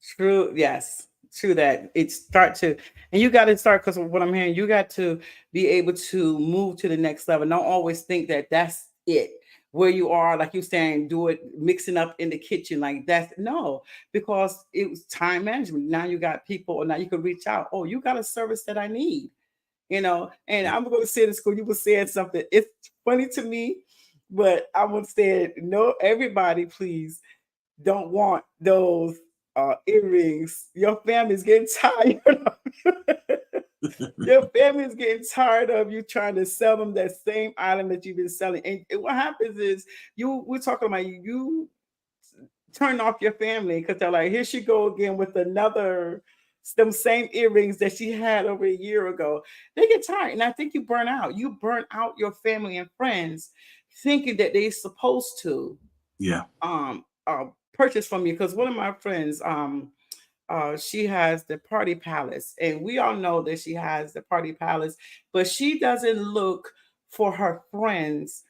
[SPEAKER 1] True. Yes. True that it start to, and you got to start because what I'm hearing, you got to be able to move to the next level. Don't always think that that's it. Where you are, like you're saying, do it mixing up in the kitchen, like that's no, because it was time management. Now you got people, or now you can reach out. Oh, you got a service that I need, And
[SPEAKER 2] Yeah.
[SPEAKER 1] I'm going to say in school, you were saying something. It's funny to me, but I would say, no, everybody, please don't want those earrings. Your family's getting tired of you. Your family's getting tired of you trying to sell them that same item that you've been selling. And what happens is we're talking about you turn off your family because they're like, here she go again with another them same earrings that she had over a year ago. They get tired. And I think you burn out. You burn out your family and friends thinking that they're supposed to
[SPEAKER 2] Yeah.
[SPEAKER 1] um uh purchase from you. Because one of my friends, she has the party palace, and we all know that she has the party palace, but she doesn't look for her friends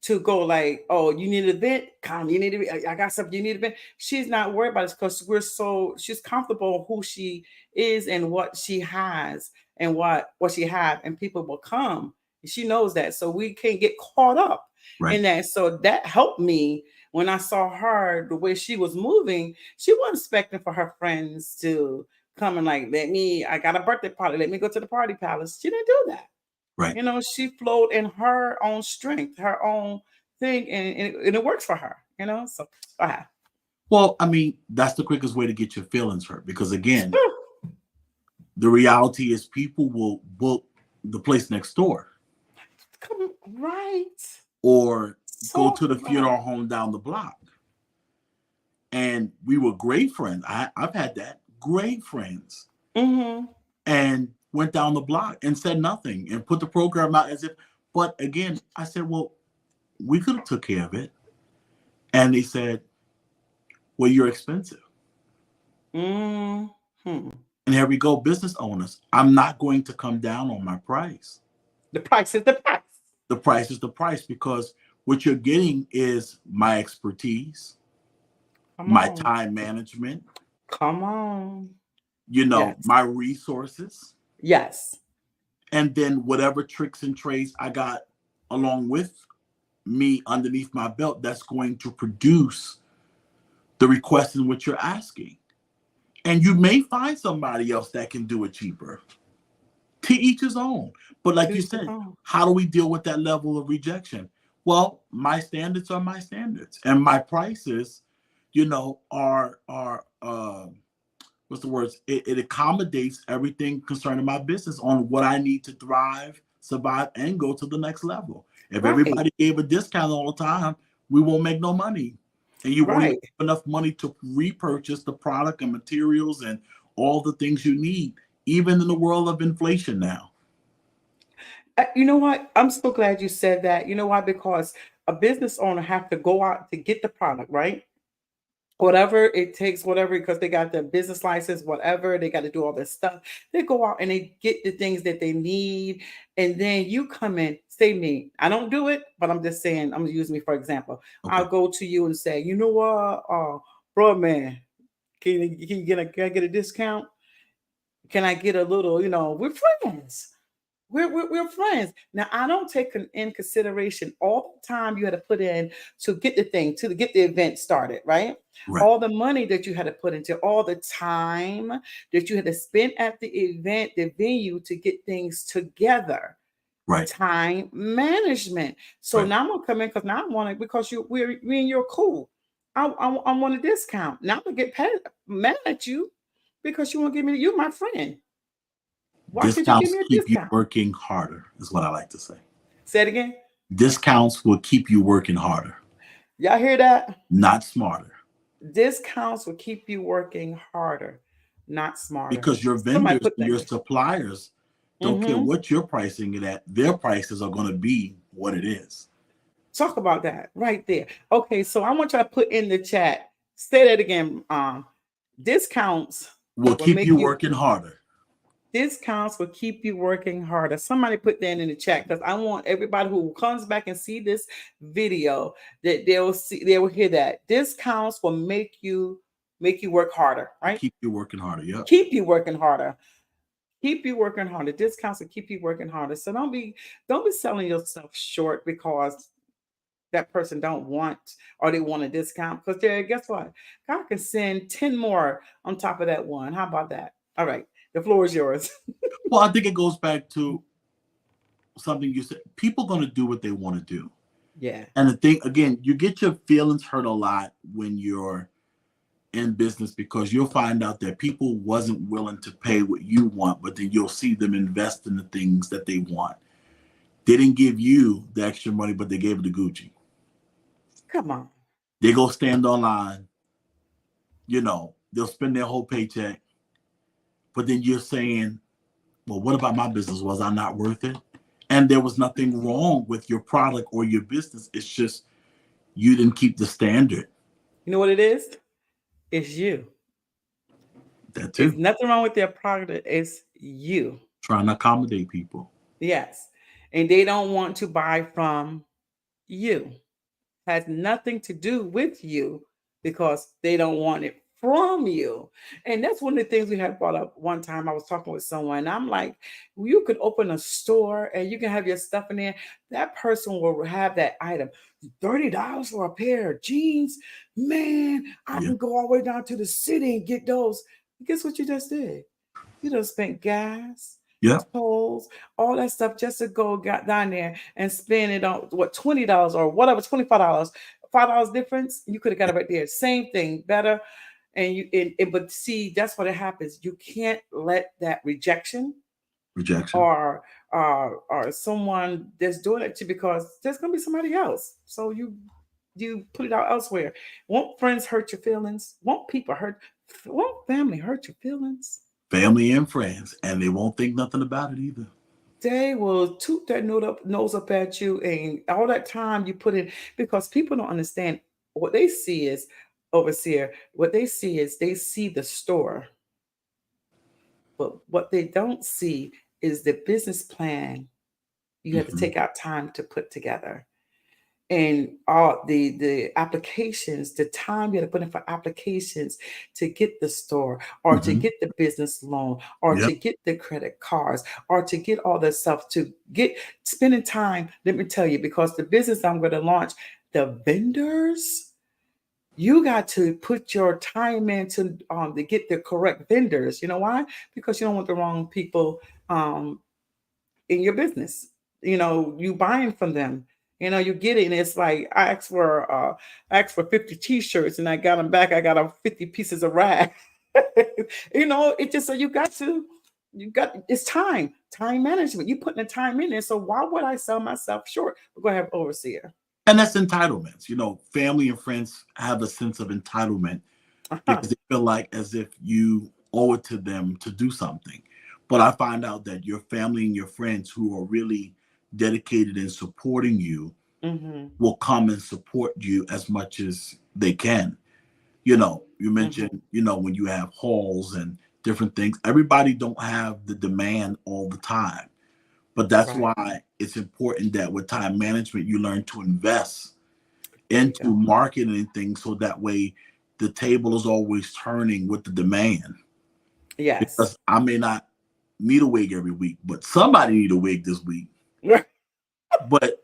[SPEAKER 1] to go like, oh, you need an event, come, you need to, I got something, you need an event. She's not worried about it because she's comfortable who she is and what she has and what she have, and people will come. She knows that, so we can't get caught up
[SPEAKER 2] Right.
[SPEAKER 1] in that. So that helped me when I saw her the way she was moving. She wasn't expecting for her friends to come and like, I got a birthday party, let me go to the party palace. She didn't do that.
[SPEAKER 2] Right.
[SPEAKER 1] She flowed in her own strength, her own thing, and it works for her. So go ahead.
[SPEAKER 2] Well, I mean, that's the quickest way to get your feelings hurt because, again, the reality is people will book the place next door
[SPEAKER 1] Come right.
[SPEAKER 2] or go
[SPEAKER 1] So
[SPEAKER 2] to the
[SPEAKER 1] right.
[SPEAKER 2] funeral home down the block. And we were great friends. I've had that. Great friends.
[SPEAKER 1] Mm-hmm.
[SPEAKER 2] And went down the block and said nothing and put the program out as if, but again, I said, well, we could have took care of it. And they said, well, you're expensive.
[SPEAKER 1] Mm-hmm.
[SPEAKER 2] And here we go, business owners. I'm not going to come down on my price.
[SPEAKER 1] The price is the price.
[SPEAKER 2] The price is the price because what you're getting is my expertise,
[SPEAKER 1] Come
[SPEAKER 2] my
[SPEAKER 1] on.
[SPEAKER 2] time management,
[SPEAKER 1] Come on. Yes.
[SPEAKER 2] my resources,
[SPEAKER 1] Yes.
[SPEAKER 2] and then whatever tricks and trades I got along with me underneath my belt that's going to produce the request in which you're asking. And you may find somebody else that can do it cheaper. To each his own. But like you
[SPEAKER 1] Choose the
[SPEAKER 2] said,
[SPEAKER 1] phone.
[SPEAKER 2] how do we deal with that level of rejection? Well, my standards are my standards, and my prices, are what's the words? It accommodates everything concerning my business on what I need to thrive, survive, and go to the next level. If
[SPEAKER 1] Right.
[SPEAKER 2] everybody gave a discount all the time, we won't make no money, and you won't even
[SPEAKER 1] Right.
[SPEAKER 2] have enough money to repurchase the product and materials and all the things you need, even in the world of inflation now.
[SPEAKER 1] You know what? I'm so glad you said that. You know why? Because a business owner have to go out to get the product, right? Whatever it takes, whatever, because they got their business license, whatever, they got to do all this stuff. They go out and they get the things that they need. And then you come in, say me. I don't do it, but I'm just saying, I'm gonna use me for example.
[SPEAKER 2] Okay.
[SPEAKER 1] I'll go to you and say, you know what, bro, man, can I get a discount? Can I get a little, we're friends. We're friends. Now I don't take in consideration all the time you had to put in to get the thing, to get the event started, right?
[SPEAKER 2] Right.
[SPEAKER 1] All the money that you had to put into, all the time that you had to spend at the event, the venue to get things together.
[SPEAKER 2] Right.
[SPEAKER 1] Time management. So
[SPEAKER 2] Right.
[SPEAKER 1] now I'm gonna come in because now I want it because we're me and you're cool. I want a discount. Now I'm gonna get mad at you because you won't give me. You're my friend. Why should you give
[SPEAKER 2] Discounts
[SPEAKER 1] me a
[SPEAKER 2] keep you
[SPEAKER 1] discount?
[SPEAKER 2] working harder, is what I like to say.
[SPEAKER 1] Say it again.
[SPEAKER 2] Discounts will keep you working harder,
[SPEAKER 1] Y'all hear that?
[SPEAKER 2] not smarter.
[SPEAKER 1] Discounts will keep you working harder, not smarter.
[SPEAKER 2] Because your
[SPEAKER 1] Somebody
[SPEAKER 2] vendors
[SPEAKER 1] put
[SPEAKER 2] and
[SPEAKER 1] that
[SPEAKER 2] your
[SPEAKER 1] there.
[SPEAKER 2] suppliers don't care
[SPEAKER 1] Mm-hmm.
[SPEAKER 2] what you're pricing it at, their prices are going to be what it is.
[SPEAKER 1] Talk about that right there. Okay, so I want y'all to put in the chat. Say that again. Discounts
[SPEAKER 2] Will
[SPEAKER 1] will
[SPEAKER 2] keep
[SPEAKER 1] make
[SPEAKER 2] you
[SPEAKER 1] you.
[SPEAKER 2] working harder.
[SPEAKER 1] Discounts will keep you working harder. Somebody put that in the chat because I want everybody who comes back and see this video that they will hear that discounts will make you work harder, right?
[SPEAKER 2] Keep you working harder. Yep.
[SPEAKER 1] Keep you working harder. Keep you working harder. Discounts will keep you working harder. So don't be selling yourself short because that person don't want or they want a discount. Because there, guess what? God can send 10 more on top of that one. How about that? All right. The floor is yours.
[SPEAKER 2] Well, I think it goes back to something you said. People going to do what they want to do.
[SPEAKER 1] Yeah.
[SPEAKER 2] And the thing, again, you get your feelings hurt a lot when you're in business because you'll find out that people wasn't willing to pay what you want, but then you'll see them invest in the things that they want. They didn't give you the extra money, but they gave it to Gucci.
[SPEAKER 1] Come on.
[SPEAKER 2] They go stand online, they'll spend their whole paycheck, but then you're saying, well, what about my business? Was I not worth it? And there was nothing wrong with your product or your business. It's just you didn't keep the standard.
[SPEAKER 1] You know what it is? It's you.
[SPEAKER 2] That
[SPEAKER 1] It's
[SPEAKER 2] too.
[SPEAKER 1] nothing wrong with their product. It's you.
[SPEAKER 2] Trying to accommodate people.
[SPEAKER 1] Yes. And they don't want to buy from you. Has nothing to do with you because they don't want it from you. And that's one of the things we had brought up one time. I was talking with someone, and I'm like, you could open a store and you can have your stuff in there. That person will have that item. $30 for a pair of jeans. Man, I
[SPEAKER 2] Yeah.
[SPEAKER 1] can go all the way down to the city and get those. Guess what you just did? You just spent gas,
[SPEAKER 2] Yeah.
[SPEAKER 1] tolls, all that stuff just to go got down there and spend it on what $20 or whatever, $25, $5 difference. You could have got it right there. Same thing, better. And but see, that's what it happens. You can't let that rejection
[SPEAKER 2] Rejection.
[SPEAKER 1] or someone that's doing it to you because there's gonna be somebody else. So you put it out elsewhere. Won't friends hurt your feelings? Won't people hurt? Won't family hurt your feelings?
[SPEAKER 2] Family and friends, and they won't think nothing about it either.
[SPEAKER 1] They will toot their nose up at you and all that time you put in because people don't understand what they see is overseer. What they see is they see the store, but what they don't see is the business plan you have to
[SPEAKER 2] Hmm.
[SPEAKER 1] take out time to put together. And all the applications, the time you have to put in for applications to get the store or to
[SPEAKER 2] Hmm.
[SPEAKER 1] get the business loan or
[SPEAKER 2] Yep.
[SPEAKER 1] to get the credit cards or to get all that stuff to get spending time. Let me tell you, because the business I'm going to launch, the vendors, you got to put your time in to get the correct vendors. You know why? Because you don't want the wrong people um, in your business. You buying from them. You get it, and it's like I asked for 50 t-shirts, and I got them back. I got 50 pieces of rag. It just so you got it's time management. You putting the time in there. So why would I sell myself short? We're gonna have overseer.
[SPEAKER 2] And that's entitlements. Family and friends have a sense of entitlement
[SPEAKER 1] Uh-huh.
[SPEAKER 2] because they feel like as if you owe it to them to do something. But I find out that your family and your friends who are really dedicated in supporting you
[SPEAKER 1] Mm-hmm.
[SPEAKER 2] will come and support you as much as they can. You
[SPEAKER 1] Mm-hmm.
[SPEAKER 2] mentioned, when you have halls and different things, everybody don't have the demand all the time. But that's
[SPEAKER 1] Right.
[SPEAKER 2] why it's important that with time management, you learn to invest
[SPEAKER 1] There you
[SPEAKER 2] into
[SPEAKER 1] go.
[SPEAKER 2] marketing things so that way the table is always turning with the demand.
[SPEAKER 1] Yes.
[SPEAKER 2] Because I may not need a wig every week, but somebody need a wig this week. But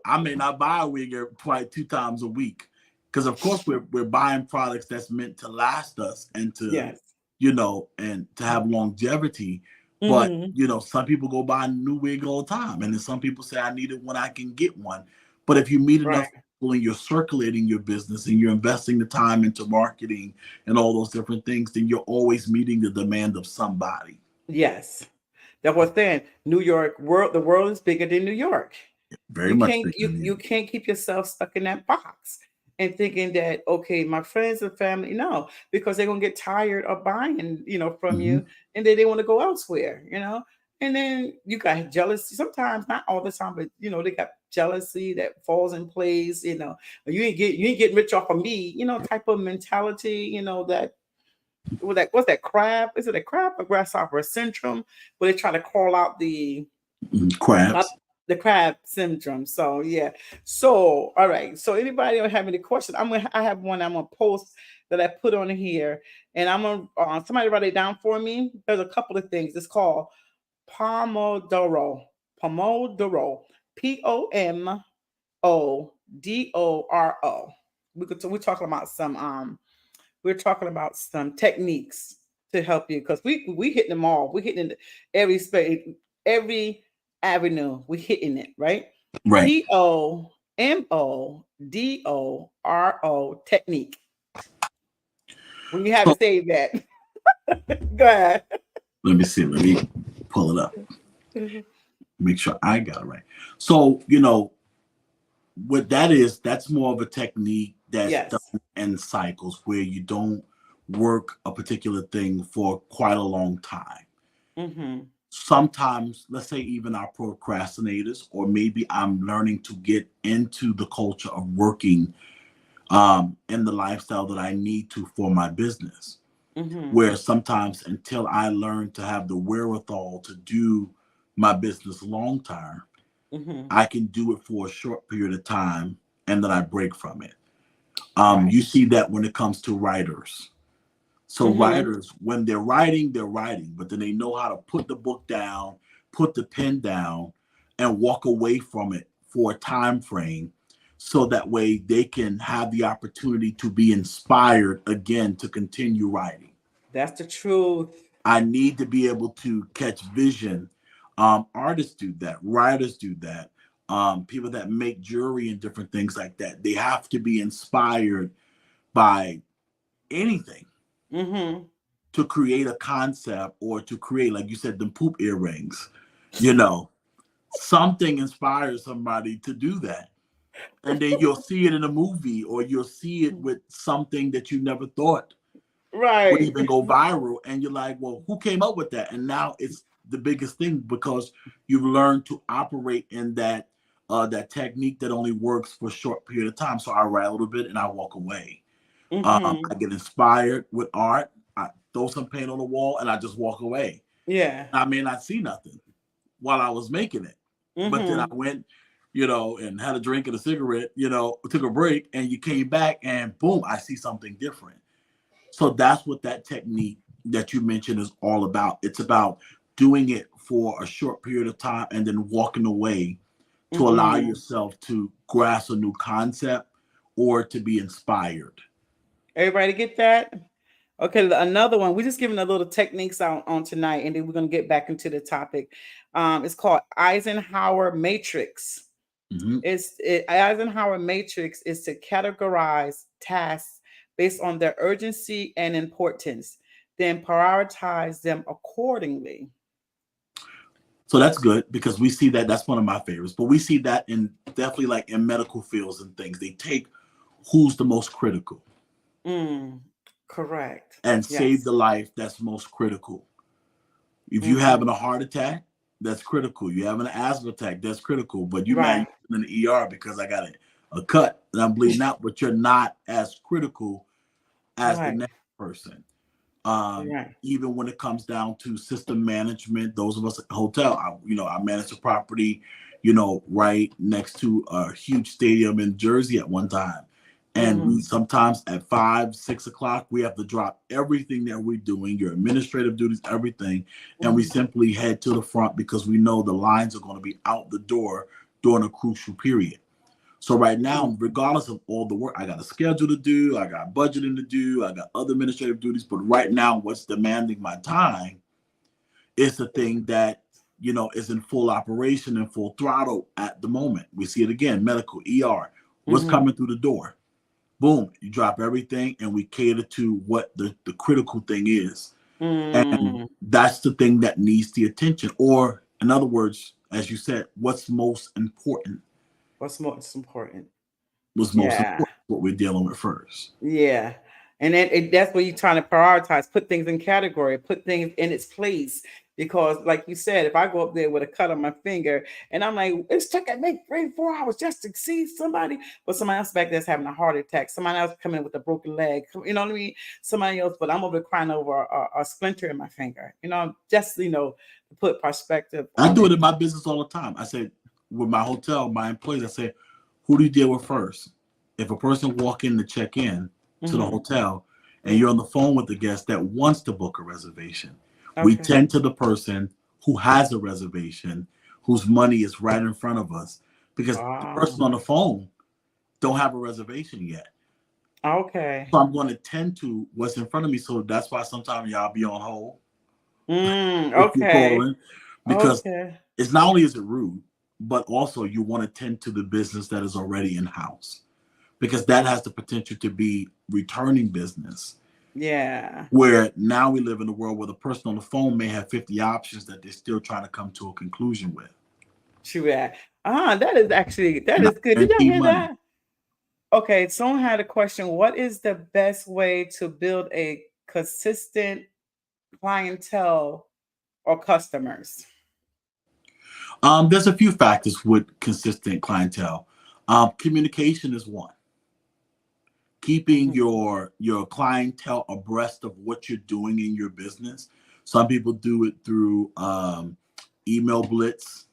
[SPEAKER 2] I may not buy a wig twice, 2 times a week, because of course we're buying products that's meant to last us and to
[SPEAKER 1] Yes.
[SPEAKER 2] and to have longevity. But
[SPEAKER 1] Hmm.
[SPEAKER 2] some people go buy a new wig all the time, and then some people say I need it when I can get one. But if you meet enough
[SPEAKER 1] Right.
[SPEAKER 2] people and you're circulating your business and you're investing the time into marketing and all those different things, then you're always meeting the demand of somebody.
[SPEAKER 1] Yes. That was then New York world. The world is bigger than New York.
[SPEAKER 2] Very much bigger than
[SPEAKER 1] You
[SPEAKER 2] you.
[SPEAKER 1] can't keep yourself stuck in that box and thinking that okay, my friends and family. No, because they're gonna get tired of buying, from
[SPEAKER 2] Hmm.
[SPEAKER 1] you, and then they want to go elsewhere. And then you got jealousy. Sometimes, not all the time, but they got jealousy that falls in place. You ain't getting rich off of me. Type of mentality. That what's that crab? Is it a crab or grasshopper syndrome? Where they try to crawl out up
[SPEAKER 2] Crabs.
[SPEAKER 1] the crab syndrome. So yeah. So all right. So anybody have any questions? I have one I'm gonna post that I put on here, and I'm gonna somebody write it down for me. There's a couple of things. It's called Pomodoro. Pomodoro. Pomodoro. We're talking about some techniques to help you because we hitting them all. We hitting every space, every avenue. We hitting it right.
[SPEAKER 2] Right.
[SPEAKER 1] Pomodoro technique. When you have
[SPEAKER 2] So
[SPEAKER 1] it, say that. Go ahead.
[SPEAKER 2] let me see. Let me pull it up.
[SPEAKER 1] Mhm.
[SPEAKER 2] Make sure I got it right. So, what that is, that's more of a technique that's done
[SPEAKER 1] Yes.
[SPEAKER 2] in cycles where you don't work a particular thing for quite a long time.
[SPEAKER 1] Mm-hmm.
[SPEAKER 2] Sometimes, let's say even our procrastinators, or maybe I'm learning to get into the culture of working in the lifestyle that I need to for my business.
[SPEAKER 1] Mm-hmm.
[SPEAKER 2] Where sometimes until I learn to have the wherewithal to do my business long term,
[SPEAKER 1] Mm-hmm.
[SPEAKER 2] I can do it for a short period of time and then I break from it.
[SPEAKER 1] Right.
[SPEAKER 2] You see that when it comes to writers. So
[SPEAKER 1] Mm-hmm.
[SPEAKER 2] writers, when they're writing, but then they know how to put the book down, put the pen down, and walk away from it for a time frame, so that way they can have the opportunity to be inspired again to continue writing.
[SPEAKER 1] That's the truth.
[SPEAKER 2] I need to be able to catch vision. Artists do that, writers do that, people that make jewelry and different things like that. They have to be inspired by anything
[SPEAKER 1] Mm-hmm.
[SPEAKER 2] to create a concept or to create, like you said, the poop earrings. You know, something inspires somebody to do that. And then you'll see it in a movie or you'll see it with something that you never thought would
[SPEAKER 1] Right.
[SPEAKER 2] even go viral, and you're like, well, who came up with that? And now it's the biggest thing because you've learned to operate in that technique that only works for a short period of time. So I write a little bit and I walk away.
[SPEAKER 1] Mm-hmm.
[SPEAKER 2] I get inspired with art, I throw some paint on the wall and I just walk away.
[SPEAKER 1] Yeah.
[SPEAKER 2] I may not see nothing while I was making it, but then I
[SPEAKER 1] Mm-hmm.
[SPEAKER 2] went, and had a drink and a cigarette, took a break, and you came back and boom, I see something different. So that's what that technique that you mentioned is all about. It's about doing it for a short period of time and then walking away to allow
[SPEAKER 1] Mm-hmm.
[SPEAKER 2] yourself to grasp a new concept or to be inspired.
[SPEAKER 1] Everybody get that? Okay, another one. We're just giving a little techniques out on tonight, and then we're gonna get back into the topic. It's called Eisenhower Matrix.
[SPEAKER 2] Hmm.
[SPEAKER 1] Eisenhower Matrix is to categorize tasks based on their urgency and importance, then prioritize them accordingly.
[SPEAKER 2] So that's good because we see that that's one of my favorites, but we see that in definitely like in medical fields and things. They take who's the most critical
[SPEAKER 1] Mm, correct.
[SPEAKER 2] and save
[SPEAKER 1] Yes.
[SPEAKER 2] the life that's most critical. If you
[SPEAKER 1] Hmm.
[SPEAKER 2] having a heart attack, that's critical. You having an asthma attack, that's critical. But you mad
[SPEAKER 1] Right.
[SPEAKER 2] you in the ER because I got a cut and I'm bleeding out, but you're not as critical as the
[SPEAKER 1] Right.
[SPEAKER 2] next person.
[SPEAKER 1] Right.
[SPEAKER 2] Even when it comes down to system management, those of us at the hotel, I managed a property, right next to a huge stadium in Jersey at one time. And
[SPEAKER 1] Mm-hmm.
[SPEAKER 2] we sometimes at 5, 6 o'clock, we have to drop everything that we're doing, your administrative duties, everything, and we
[SPEAKER 1] Mm-hmm.
[SPEAKER 2] simply head to the front because we know the lines are going to be out the door during a crucial period. So right now, regardless of all the work, I got a schedule to do, I got budgeting to do, I got other administrative duties, but right now, what's demanding my time is the thing that is in full operation and full throttle at the moment. We see it again, medical, ER. What's
[SPEAKER 1] Mm-hmm.
[SPEAKER 2] coming through the door? Boom, you drop everything and we cater to what the critical thing is. And
[SPEAKER 1] Mm-hmm.
[SPEAKER 2] that's the thing that needs the attention. Or in other words, as you said, what's most important
[SPEAKER 1] What's most important?
[SPEAKER 2] was most
[SPEAKER 1] Yeah.
[SPEAKER 2] important, what we're dealing with first.
[SPEAKER 1] Yeah. And that's where you're trying to prioritize, put things in category, put things in its place. Because, like you said, if I go up there with a cut on my finger and I'm like, it's taking me 3 4 hours just to see somebody, but somebody else back there's having a heart attack, somebody else coming with a broken leg, you know what I mean? Somebody else, but I'm over crying over a splinter in my finger, just, to put perspective
[SPEAKER 2] I
[SPEAKER 1] on
[SPEAKER 2] do
[SPEAKER 1] it.
[SPEAKER 2] it in my business all the time. I say with my hotel, my employees, I say, who do you deal with first? If a person walk in to check in to the
[SPEAKER 1] Mm-hmm.
[SPEAKER 2] hotel and
[SPEAKER 1] Mm-hmm.
[SPEAKER 2] you're on the phone with the guest that wants to book a reservation, we
[SPEAKER 1] Okay.
[SPEAKER 2] tend to the person who has a reservation, whose money is right in front of us, because the
[SPEAKER 1] Oh,
[SPEAKER 2] person on the phone don't have a reservation yet.
[SPEAKER 1] okay.
[SPEAKER 2] So I'm going to tend to what's in front of me. So that's why sometimes y'all be on hold if you're
[SPEAKER 1] Okay.
[SPEAKER 2] calling, because
[SPEAKER 1] Okay.
[SPEAKER 2] it's not only is it rude, but also you want to tend to the business that is already in house because that has the potential to be returning business.
[SPEAKER 1] Yeah.
[SPEAKER 2] Where now we live in a world where the person on the phone may have 50 options that they're still trying to come to a conclusion with.
[SPEAKER 1] True that. That is actually that
[SPEAKER 2] Not
[SPEAKER 1] is good. Did y'all
[SPEAKER 2] guaranteed
[SPEAKER 1] hear
[SPEAKER 2] money.
[SPEAKER 1] that? Okay, someone had a question. What is the best way to build a consistent clientele or customers?
[SPEAKER 2] There's a few factors with consistent clientele. Communication is one. Keeping
[SPEAKER 1] Hmm.
[SPEAKER 2] your clientele abreast of what you're doing in your business. Some people do it through email blitz.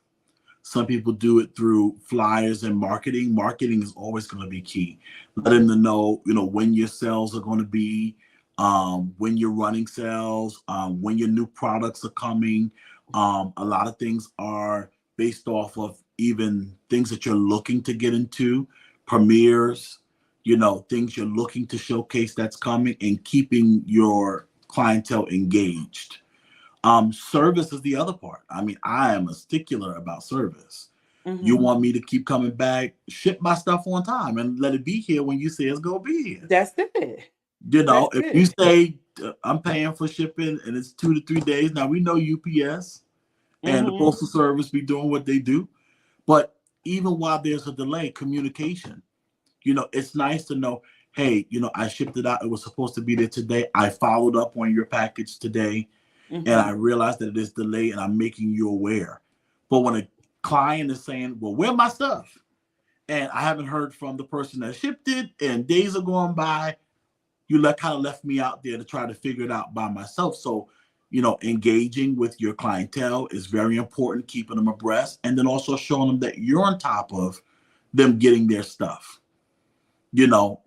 [SPEAKER 2] Some people do it through flyers and marketing. Marketing is always going to be key. Letting them know, when your sales are going to be, when you're running sales, when your new products are coming. A lot of things are based off of even things that you're looking to get into, premieres, things you're looking to showcase that's coming, and keeping your clientele engaged. Service is the other part. I mean, I am a stickler about service. You
[SPEAKER 1] Hmm.
[SPEAKER 2] want me to keep coming back, ship my stuff on time, and let it be here when you say it's gonna be here.
[SPEAKER 1] That's it. That's
[SPEAKER 2] If you
[SPEAKER 1] it.
[SPEAKER 2] say I'm paying for shipping and it's 2 to 3 days, now we know UPS and the
[SPEAKER 1] Hmm.
[SPEAKER 2] postal service be doing what they do, but even while there's a delay, communication. It's nice to know, hey, I shipped it out. It was supposed to be there today. I followed up on your package today and
[SPEAKER 1] Hmm.
[SPEAKER 2] I realize that it is delayed and I'm making you aware. But when a client is saying, well, where my stuff? And I haven't heard from the person that shipped it and days are going by, you kind of left me out there to try to figure it out by myself. So, engaging with your clientele is very important, keeping them abreast, and then also showing them that you're on top of them getting their stuff, you know,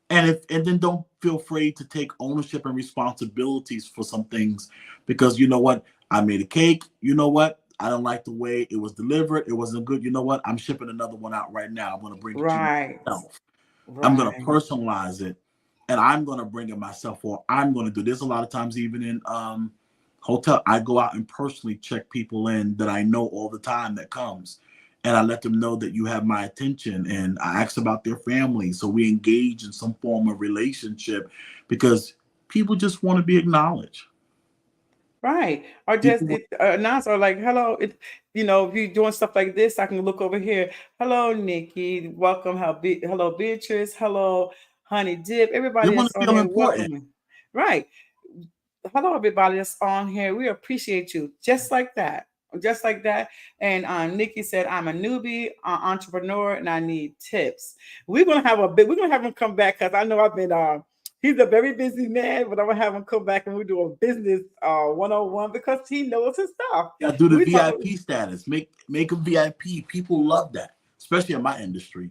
[SPEAKER 2] and then don't feel afraid to take ownership and responsibilities for some things because you know what, I made a cake, you know what, I don't like the way it was delivered, it wasn't good, you know what, I'm shipping another one out right now, I'm going to bring it to you
[SPEAKER 1] Right.
[SPEAKER 2] myself, I'm going to
[SPEAKER 1] Right.
[SPEAKER 2] personalize it, and I'm going to bring it myself, or I'm going to do this. A lot of times even in hotel, I go out and personally check people in that I know all the time that comes, and I let them know that you have my attention, and I ask about their family, so we engage in some form of relationship because people just want to be acknowledged.
[SPEAKER 1] Right. Or just
[SPEAKER 2] People want,
[SPEAKER 1] announce or like, hello, if you're doing stuff like this, I can look over here. Hello, Nikki. Welcome. Hello, Beatrice. Hello, Honey Dip.
[SPEAKER 2] they
[SPEAKER 1] Everybody
[SPEAKER 2] want
[SPEAKER 1] that's
[SPEAKER 2] to
[SPEAKER 1] on
[SPEAKER 2] feel
[SPEAKER 1] here,
[SPEAKER 2] important.
[SPEAKER 1] welcome. Right. Hello, everybody that's on here. We appreciate you just like that. Just like that. And Nikki said, I'm a newbie entrepreneur and I need tips. We're gonna have him come back because I know I've been he's a very busy man, but I'm gonna have him come back and we do a business 101 because he knows his stuff.
[SPEAKER 2] Yeah, do the
[SPEAKER 1] We talk
[SPEAKER 2] VIP status, make them VIP. People love that, especially in my industry.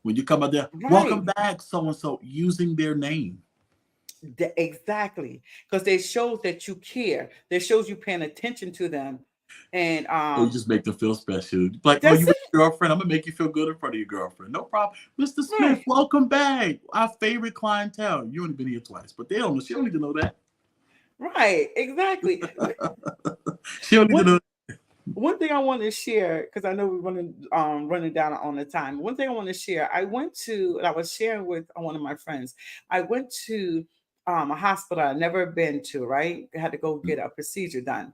[SPEAKER 2] When you come out there, welcome
[SPEAKER 1] Right.
[SPEAKER 2] back, so and so, using their name.
[SPEAKER 1] Exactly. Because they shows that you care. They shows you paying attention to them. And
[SPEAKER 2] Or you just make them feel special. Like, oh,
[SPEAKER 1] that's
[SPEAKER 2] you with
[SPEAKER 1] it.
[SPEAKER 2] your girlfriend? I'm gonna make you feel good in front of your girlfriend. No problem, Mr. Smith.
[SPEAKER 1] Right.
[SPEAKER 2] Welcome back. Our favorite clientele. You only been here twice, but they don't. She don't need to know that.
[SPEAKER 1] Right. Exactly.
[SPEAKER 2] She don't need to
[SPEAKER 1] What
[SPEAKER 2] know.
[SPEAKER 1] one thing I want to share, because I know we're running down on the time. One thing I want to share, I was sharing with one of my friends. I went to a hospital I'd never been to, right? I had to go
[SPEAKER 2] Mm,
[SPEAKER 1] get a procedure done.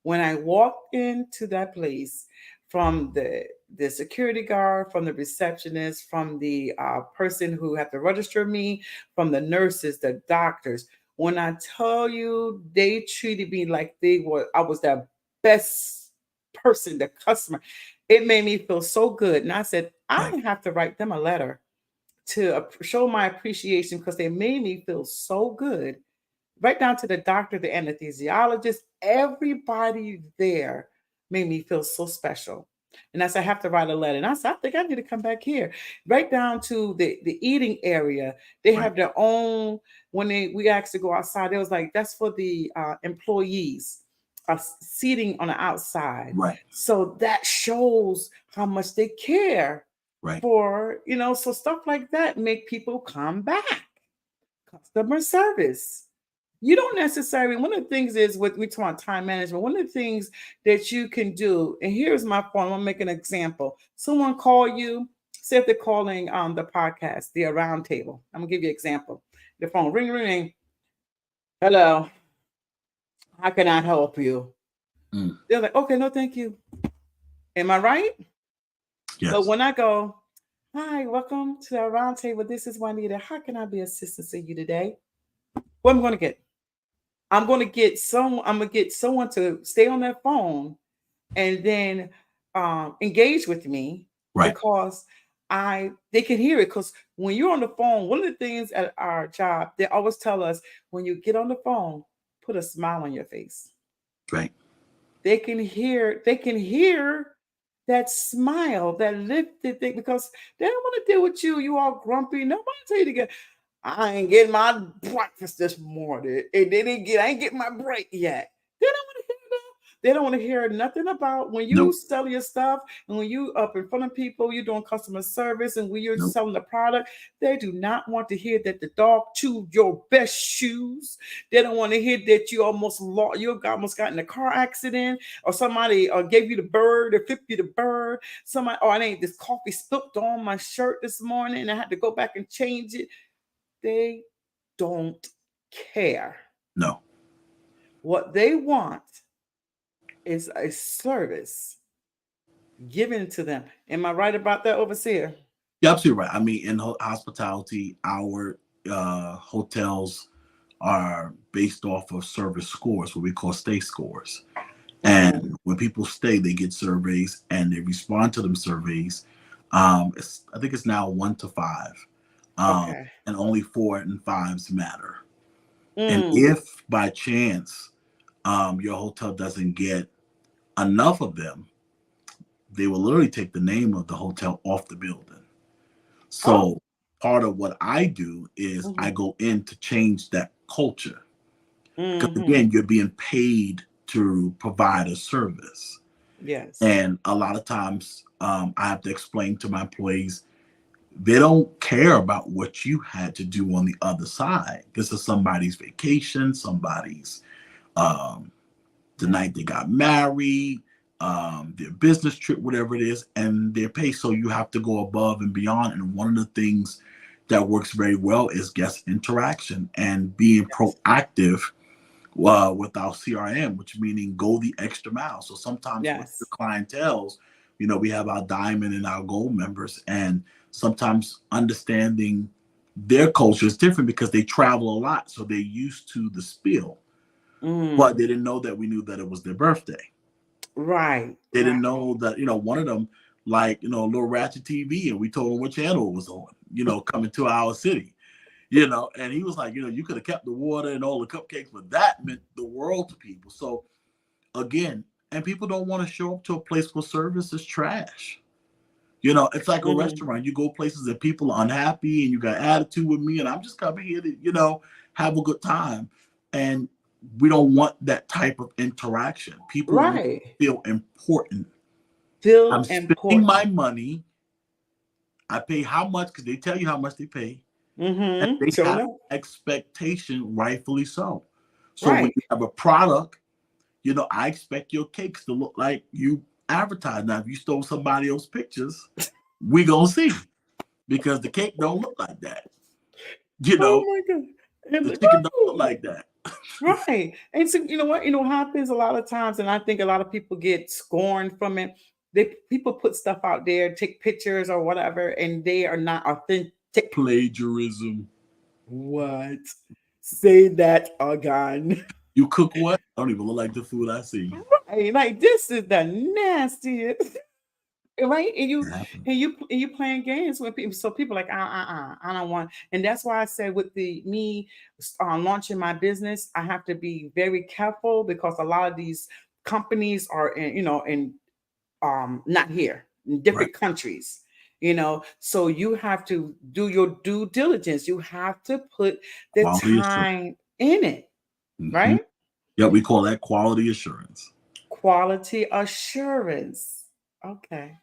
[SPEAKER 1] When I walked into that place, from the security guard, from the receptionist, from the person who had to register me, from the nurses, the doctors, when I tell you they treated me like I was their best person, the customer. It made me feel so good. And I said, I
[SPEAKER 2] right,
[SPEAKER 1] have to write them a letter to show my appreciation because they made me feel so good. Right down to the doctor, the anesthesiologist, everybody there made me feel so special. And I said, I have to write a letter. And I said, I think I need to come back here. Right down to the eating area. They
[SPEAKER 2] right,
[SPEAKER 1] have their own, when we asked to go outside, it was like, that's for the employees seating on the outside.
[SPEAKER 2] right,
[SPEAKER 1] So that shows how much they care
[SPEAKER 2] right.
[SPEAKER 1] for, so stuff like that make people come back. Customer service. You don't necessarily, one of the things is what we talk about time management. One of the things that you can do, and here's my point, I'm gonna make an example. Someone call you, say if they're calling the podcast, the round table. I'm gonna give you an example. The phone ring, ring, ring. Hello, how can I help you?
[SPEAKER 2] Mm,
[SPEAKER 1] They're like, okay, no, thank you. Am I right? But
[SPEAKER 2] yes.
[SPEAKER 1] when I go, hi, welcome to the round table. This is Juanita. How can I be assistance to you today? What am I gonna get? I'm gonna get someone to stay on their phone and then engage with me
[SPEAKER 2] Right,
[SPEAKER 1] because I they can hear it. Because when you're on the phone, one of the things at our job, they always tell us when you get on the phone, put a smile on your face.
[SPEAKER 2] right.
[SPEAKER 1] They can hear that smile, that lifted thing, because they don't want to deal with you. You all grumpy. Nobody tell you to get. I ain't getting my breakfast this morning, and I ain't getting my break yet. They don't want to hear that. They don't want to hear nothing about when you
[SPEAKER 2] Nope,
[SPEAKER 1] sell your stuff and when you up in front of people, you're doing customer service and when you're
[SPEAKER 2] nope,
[SPEAKER 1] selling the product. They do not want to hear that the dog chewed your best shoes. They don't want to hear that you almost got in a car accident, or somebody gave you the bird or flipped you the bird. Somebody, oh, I ain't this coffee spilt on my shirt this morning and I had to go back and change it. They don't care.
[SPEAKER 2] no.
[SPEAKER 1] What they want is a service given to them. Am I right about that, overseer?
[SPEAKER 2] You're absolutely right. I mean, in hospitality, our hotels are based off of service scores, what we call stay scores.
[SPEAKER 1] Mm,
[SPEAKER 2] And when people stay, they get surveys and they respond to them surveys. I think it's now 1 to 5,
[SPEAKER 1] okay.
[SPEAKER 2] and only 4 and 5s matter. And
[SPEAKER 1] Mm,
[SPEAKER 2] if by chance your hotel doesn't get enough of them, they will literally take the name of the hotel off the building.
[SPEAKER 1] oh.
[SPEAKER 2] So part of what I do is I
[SPEAKER 1] Mm-hmm.
[SPEAKER 2] go in to change that culture. Because
[SPEAKER 1] Mm-hmm.
[SPEAKER 2] again, you're being paid to provide a service.
[SPEAKER 1] Yes.
[SPEAKER 2] And a lot of times I have to explain to my employees, they don't care about what you had to do on the other side. This is somebody's vacation, somebody's um, the
[SPEAKER 1] Yeah.
[SPEAKER 2] night they got married, their business trip, whatever it is, and their pay. So you have to go above and beyond. And one of the things that works very well is guest interaction and being
[SPEAKER 1] Yes.
[SPEAKER 2] proactive with our CRM, which meaning go the extra mile. So sometimes with the
[SPEAKER 1] Yes.
[SPEAKER 2] clientels, we have our diamond and our gold members, and sometimes understanding their culture is different because they travel a lot, so they're used to the spiel, but
[SPEAKER 1] Mm.
[SPEAKER 2] they didn't know that we knew that it was their birthday.
[SPEAKER 1] Right.
[SPEAKER 2] They didn't
[SPEAKER 1] Right.
[SPEAKER 2] know that, one of them, like, a little ratchet TV, and we told him what channel it was on, coming to our city, and he was like, you could have kept the water and all the cupcakes, but that meant the world to people. So again, and people don't want to show up to a place where service is trash. It's like a
[SPEAKER 1] Mm-hmm.
[SPEAKER 2] restaurant. You go places that people are unhappy and you got attitude with me, and I'm just coming here to, have a good time. And we don't want that type of interaction. People want
[SPEAKER 1] Right.
[SPEAKER 2] to feel important. I'm
[SPEAKER 1] Feel
[SPEAKER 2] spending my
[SPEAKER 1] important.
[SPEAKER 2] money. I pay how much because they tell you how much they pay, and
[SPEAKER 1] Mm-hmm.
[SPEAKER 2] they
[SPEAKER 1] So
[SPEAKER 2] have
[SPEAKER 1] no.
[SPEAKER 2] expectation, rightfully so. So when
[SPEAKER 1] Right.
[SPEAKER 2] you have a product, I expect your cakes to look like you advertise. Now, if you stole somebody else's pictures, we gonna see because the cake don't look like that. You
[SPEAKER 1] Oh
[SPEAKER 2] know,
[SPEAKER 1] my God. And
[SPEAKER 2] the chicken don't look
[SPEAKER 1] right.
[SPEAKER 2] like that.
[SPEAKER 1] Right. And so you know what? You know what happens a lot of times, and I think a lot of people get scorned from it. People put stuff out there, take pictures or whatever, and they are not authentic.
[SPEAKER 2] Plagiarism.
[SPEAKER 1] What? Say that again.
[SPEAKER 2] You cook what? I don't even look like the food I see.
[SPEAKER 1] Right. Like this is the nastiest. Right.
[SPEAKER 2] It happens.
[SPEAKER 1] And you playing games with people. So people like, I don't want. And that's why I said with the me launching my business, I have to be very careful because a lot of these companies are in not here in
[SPEAKER 2] Right.
[SPEAKER 1] different countries. So you have to do your due diligence. You have to put the
[SPEAKER 2] Quality assurance.
[SPEAKER 1] time in it,
[SPEAKER 2] Hmm.
[SPEAKER 1] right?
[SPEAKER 2] Yeah, we call that quality assurance.
[SPEAKER 1] Quality assurance. Okay.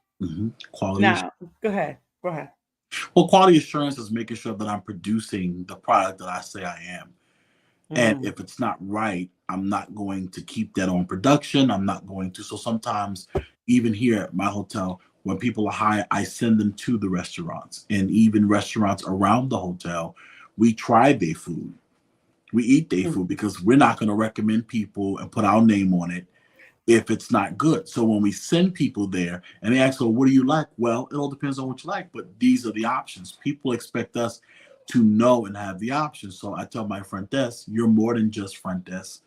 [SPEAKER 2] Quality assurance.
[SPEAKER 1] Now, go ahead. Go ahead.
[SPEAKER 2] Well, quality assurance is making sure that I'm producing the product that I say I am. And
[SPEAKER 1] Mm-hmm.
[SPEAKER 2] if it's not right, I'm not going to keep that on production. I'm not going to. So sometimes, even here at my hotel, when people are hired, I send them to the restaurants and even restaurants around the hotel. We try their food. We eat their food because we're not going to recommend people and put our name on it if it's not good. So when we send people there and they ask, well, what do you like? Well, it all depends on what you like, but these are the options. People expect us to know and have the options. So I tell my front desk, you're more than just front desk,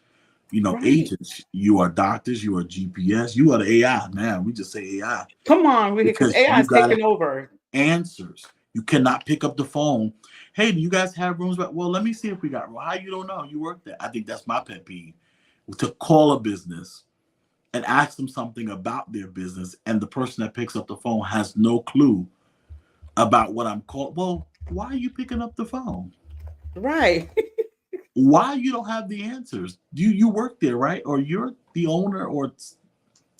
[SPEAKER 1] Right.
[SPEAKER 2] agents. You are doctors, you are GPS, you are the AI. Man, we just say AI
[SPEAKER 1] Come on, because
[SPEAKER 2] because
[SPEAKER 1] AI
[SPEAKER 2] you
[SPEAKER 1] is
[SPEAKER 2] got to have
[SPEAKER 1] taking over.
[SPEAKER 2] answers. You cannot pick up the phone. Hey, do you guys have rooms? Well, let me see if we got. Well, how you don't know? You work there. I think that's my pet peeve. To call a business and ask them something about their business, and the person that picks up the phone has no clue about what I'm called. Well, why are you picking up the phone?
[SPEAKER 1] Right.
[SPEAKER 2] Why you don't have the answers? You work there, right? Or you're the owner or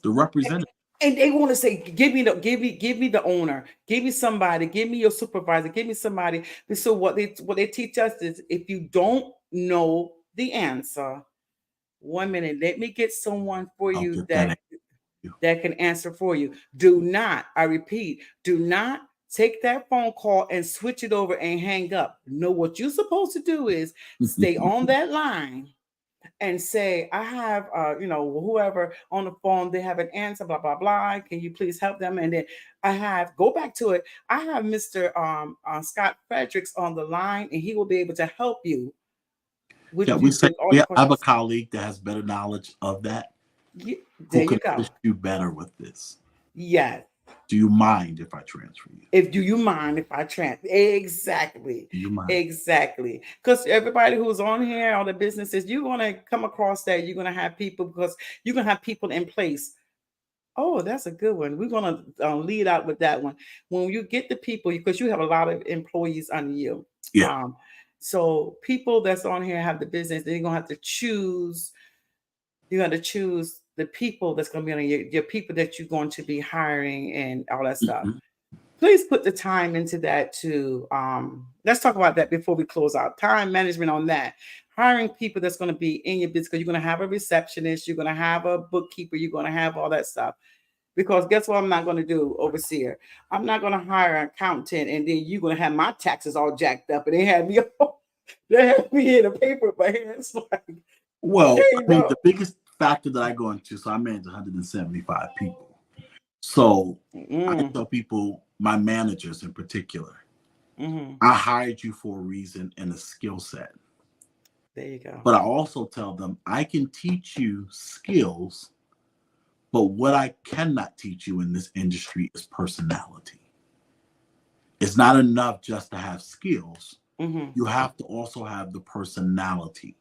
[SPEAKER 2] the representative?
[SPEAKER 1] And they want to say, give me the owner, give me somebody, give me your supervisor, give me somebody. And so what they teach us is if you don't know the answer, 1 minute, let me get someone for
[SPEAKER 2] I'll
[SPEAKER 1] you
[SPEAKER 2] get that answer.
[SPEAKER 1] that can answer for you. Do not, I repeat, do not take that phone call and switch it over and hang up. No, what you're supposed to do is stay on that line and say, I have, whoever on the phone, they have an answer, blah, blah, blah. Can you please help them? And then go back to it. I have Mr. Scott Fredericks on the line, and he will be able to help you
[SPEAKER 2] Yeah,
[SPEAKER 1] with
[SPEAKER 2] we say
[SPEAKER 1] all
[SPEAKER 2] we
[SPEAKER 1] the
[SPEAKER 2] have a
[SPEAKER 1] questions.
[SPEAKER 2] colleague that has better knowledge of that,
[SPEAKER 1] There
[SPEAKER 2] who
[SPEAKER 1] you
[SPEAKER 2] can
[SPEAKER 1] go.
[SPEAKER 2] assist you better with this.
[SPEAKER 1] Yes.
[SPEAKER 2] Do you mind if I transfer you?
[SPEAKER 1] If do you mind if I trans exactly,
[SPEAKER 2] Do you mind?
[SPEAKER 1] exactly? Because everybody who's on here, all the businesses, you're gonna come across that. You're gonna have people because you're gonna have people in place. Oh, that's a good one. We're gonna lead out with that one. When you get the people, because you have a lot of employees under you,
[SPEAKER 2] Yeah.
[SPEAKER 1] um, so people that's on here have the business. They're gonna have to choose. You got to choose the people that's gonna be on your people that you're going to be hiring and all that stuff.
[SPEAKER 2] Mhm.
[SPEAKER 1] Please put the time into that too. Let's talk about that before we close out. Time management on that. Hiring people that's going to be in your business because you're going to have a receptionist, you're going to have a bookkeeper, you're going to have all that stuff. Because guess what I'm not going to do, overseer? I'm not going to hire an accountant and then you're going to have my taxes all jacked up and they have me they have me in a paper with my hands like,
[SPEAKER 2] Well, I
[SPEAKER 1] hey,
[SPEAKER 2] mean,
[SPEAKER 1] no.
[SPEAKER 2] the biggest factor that I go into, so I manage 175 people. So I
[SPEAKER 1] Mm,
[SPEAKER 2] tell people, my managers in particular,
[SPEAKER 1] mm-hmm.
[SPEAKER 2] I hired you for a reason and a skill set.
[SPEAKER 1] There you go.
[SPEAKER 2] But I also tell them, I can teach you skills, but what I cannot teach you in this industry is personality. It's not enough just to have skills.
[SPEAKER 1] Mm-hmm.
[SPEAKER 2] You have to also have the personality.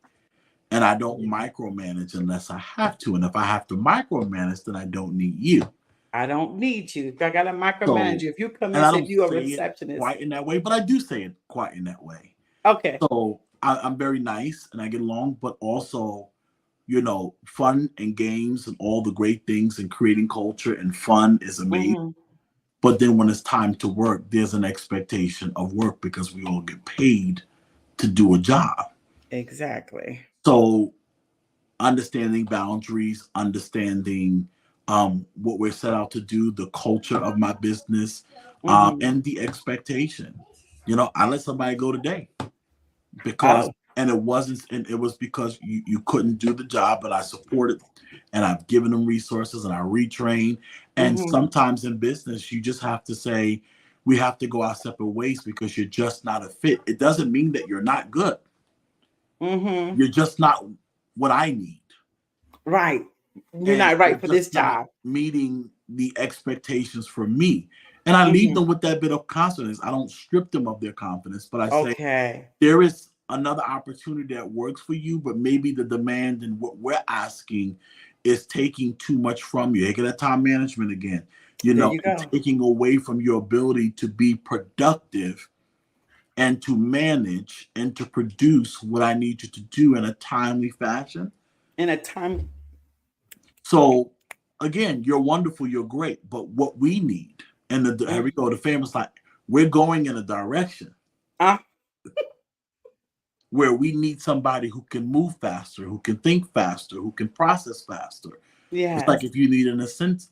[SPEAKER 2] And I
[SPEAKER 1] There
[SPEAKER 2] don't
[SPEAKER 1] you go.
[SPEAKER 2] micromanage unless I have to. And if I have to micromanage, then I don't need you.
[SPEAKER 1] I don't need you. If I got to micromanage
[SPEAKER 2] So,
[SPEAKER 1] you, if you come in
[SPEAKER 2] and
[SPEAKER 1] and
[SPEAKER 2] I
[SPEAKER 1] say
[SPEAKER 2] don't
[SPEAKER 1] you're a
[SPEAKER 2] say it
[SPEAKER 1] receptionist,
[SPEAKER 2] quite in that way, but I do say it quite in that way.
[SPEAKER 1] okay.
[SPEAKER 2] So I'm very nice and I get along, but also, fun and games and all the great things and creating culture and fun is amazing.
[SPEAKER 1] Hmm.
[SPEAKER 2] But then when it's time to work, there's an expectation of work because we all get paid to do a job.
[SPEAKER 1] Exactly.
[SPEAKER 2] So understanding boundaries, understanding what we're set out to do, the culture of my business,
[SPEAKER 1] Hmm.
[SPEAKER 2] and the expectation. I let somebody go today because,
[SPEAKER 1] Oh.
[SPEAKER 2] and it was because you couldn't do the job, but I supported and I've given them resources and I retrain. And
[SPEAKER 1] Hmm.
[SPEAKER 2] sometimes in business, you just have to say, we have to go our separate ways because you're just not a fit. It doesn't mean that you're not good.
[SPEAKER 1] Hmm.
[SPEAKER 2] You're just not what I need.
[SPEAKER 1] Right. You're
[SPEAKER 2] And
[SPEAKER 1] not
[SPEAKER 2] you're
[SPEAKER 1] right for this
[SPEAKER 2] just not
[SPEAKER 1] job.
[SPEAKER 2] meeting the expectations for me. And I leave
[SPEAKER 1] Hmm.
[SPEAKER 2] them with that bit of confidence. I don't strip them of their confidence, but I say,
[SPEAKER 1] Okay.
[SPEAKER 2] there is another opportunity that works for you, but maybe the demand and what we're asking is taking too much from you. Taking that time management again,
[SPEAKER 1] There you
[SPEAKER 2] and
[SPEAKER 1] go.
[SPEAKER 2] taking away from your ability to be productive and to manage and to produce what I need you to do in a timely fashion.
[SPEAKER 1] In a time.
[SPEAKER 2] So again, you're wonderful, you're great, but what we need, and here we go, the famous line, we're going in a direction
[SPEAKER 1] Uh,
[SPEAKER 2] where we need somebody who can move faster, who can think faster, who can process faster. It's like
[SPEAKER 1] yes.
[SPEAKER 2] if you need an assistant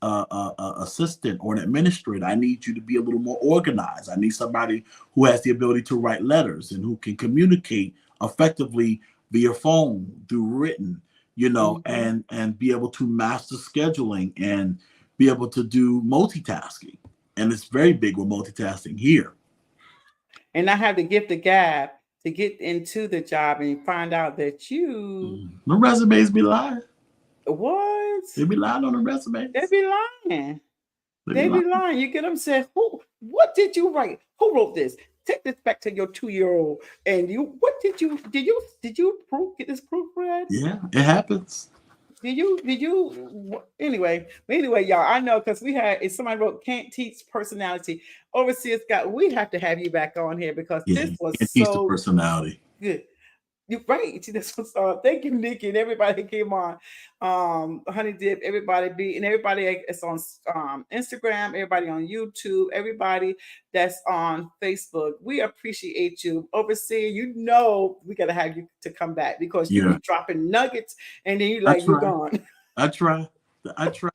[SPEAKER 2] or an administrator, I need you to be a little more organized. I need somebody who has the ability to write letters and who can communicate effectively via phone, through written,
[SPEAKER 1] Hmm.
[SPEAKER 2] and be able to master scheduling and be able to do multitasking. And it's very big with multitasking here.
[SPEAKER 1] And I have the gift of gab to get into the job and find out that you
[SPEAKER 2] The resumes be lying.
[SPEAKER 1] what?
[SPEAKER 2] They be lying on the
[SPEAKER 1] They
[SPEAKER 2] resumes.
[SPEAKER 1] be lying.
[SPEAKER 2] They be
[SPEAKER 1] They be
[SPEAKER 2] lying.
[SPEAKER 1] lying. You get them said, who? What did you write? Who wrote this? Take this back to your 2 year old. And you, what did you proof get this proofread?
[SPEAKER 2] Yeah, it happens.
[SPEAKER 1] Anyway, y'all, I know because we had, if somebody wrote can't teach personality, overseas Scott, we have to have you back on here because
[SPEAKER 2] Yeah,
[SPEAKER 1] this
[SPEAKER 2] you
[SPEAKER 1] was
[SPEAKER 2] can't teach the
[SPEAKER 1] so
[SPEAKER 2] personality.
[SPEAKER 1] good. You're right. This was, thank you, Nikki, and everybody that came on. Honey Dip, everybody be, and everybody is on Instagram, everybody on YouTube, everybody that's on Facebook. We appreciate you, Overseer. You know we gotta have you to come back because you
[SPEAKER 2] Yeah,
[SPEAKER 1] be dropping nuggets, and then you
[SPEAKER 2] I
[SPEAKER 1] like you
[SPEAKER 2] try.
[SPEAKER 1] gone.
[SPEAKER 2] I try. I try.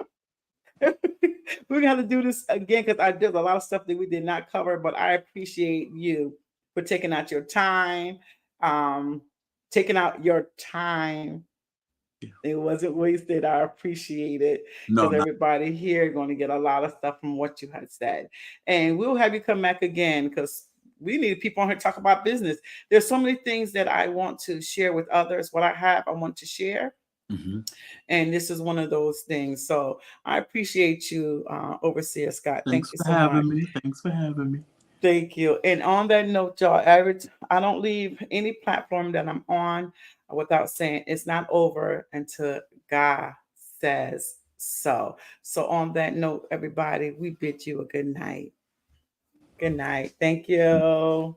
[SPEAKER 1] We're gonna have to do this again because I did a lot of stuff that we did not cover, but I appreciate you for taking out your time. Um, taking out your time.
[SPEAKER 2] Yeah.
[SPEAKER 1] It wasn't wasted. I appreciate it
[SPEAKER 2] No,
[SPEAKER 1] because
[SPEAKER 2] not.
[SPEAKER 1] everybody here is going to get a lot of stuff from what you had said. And we'll have you come back again because we need people on here to talk about business. There's so many things that I want to share with others. What I have, I want to share.
[SPEAKER 2] Hmm.
[SPEAKER 1] And this is one of those things. So I appreciate you, Overseer Scott. Thank
[SPEAKER 2] Thanks
[SPEAKER 1] you
[SPEAKER 2] for
[SPEAKER 1] so much.
[SPEAKER 2] having me. Thanks for having me.
[SPEAKER 1] Thank you. And on that note, y'all, I don't leave any platform that I'm on without saying it's not over until God says so. So on that note, everybody, we bid you a good night. Good night. Thank you.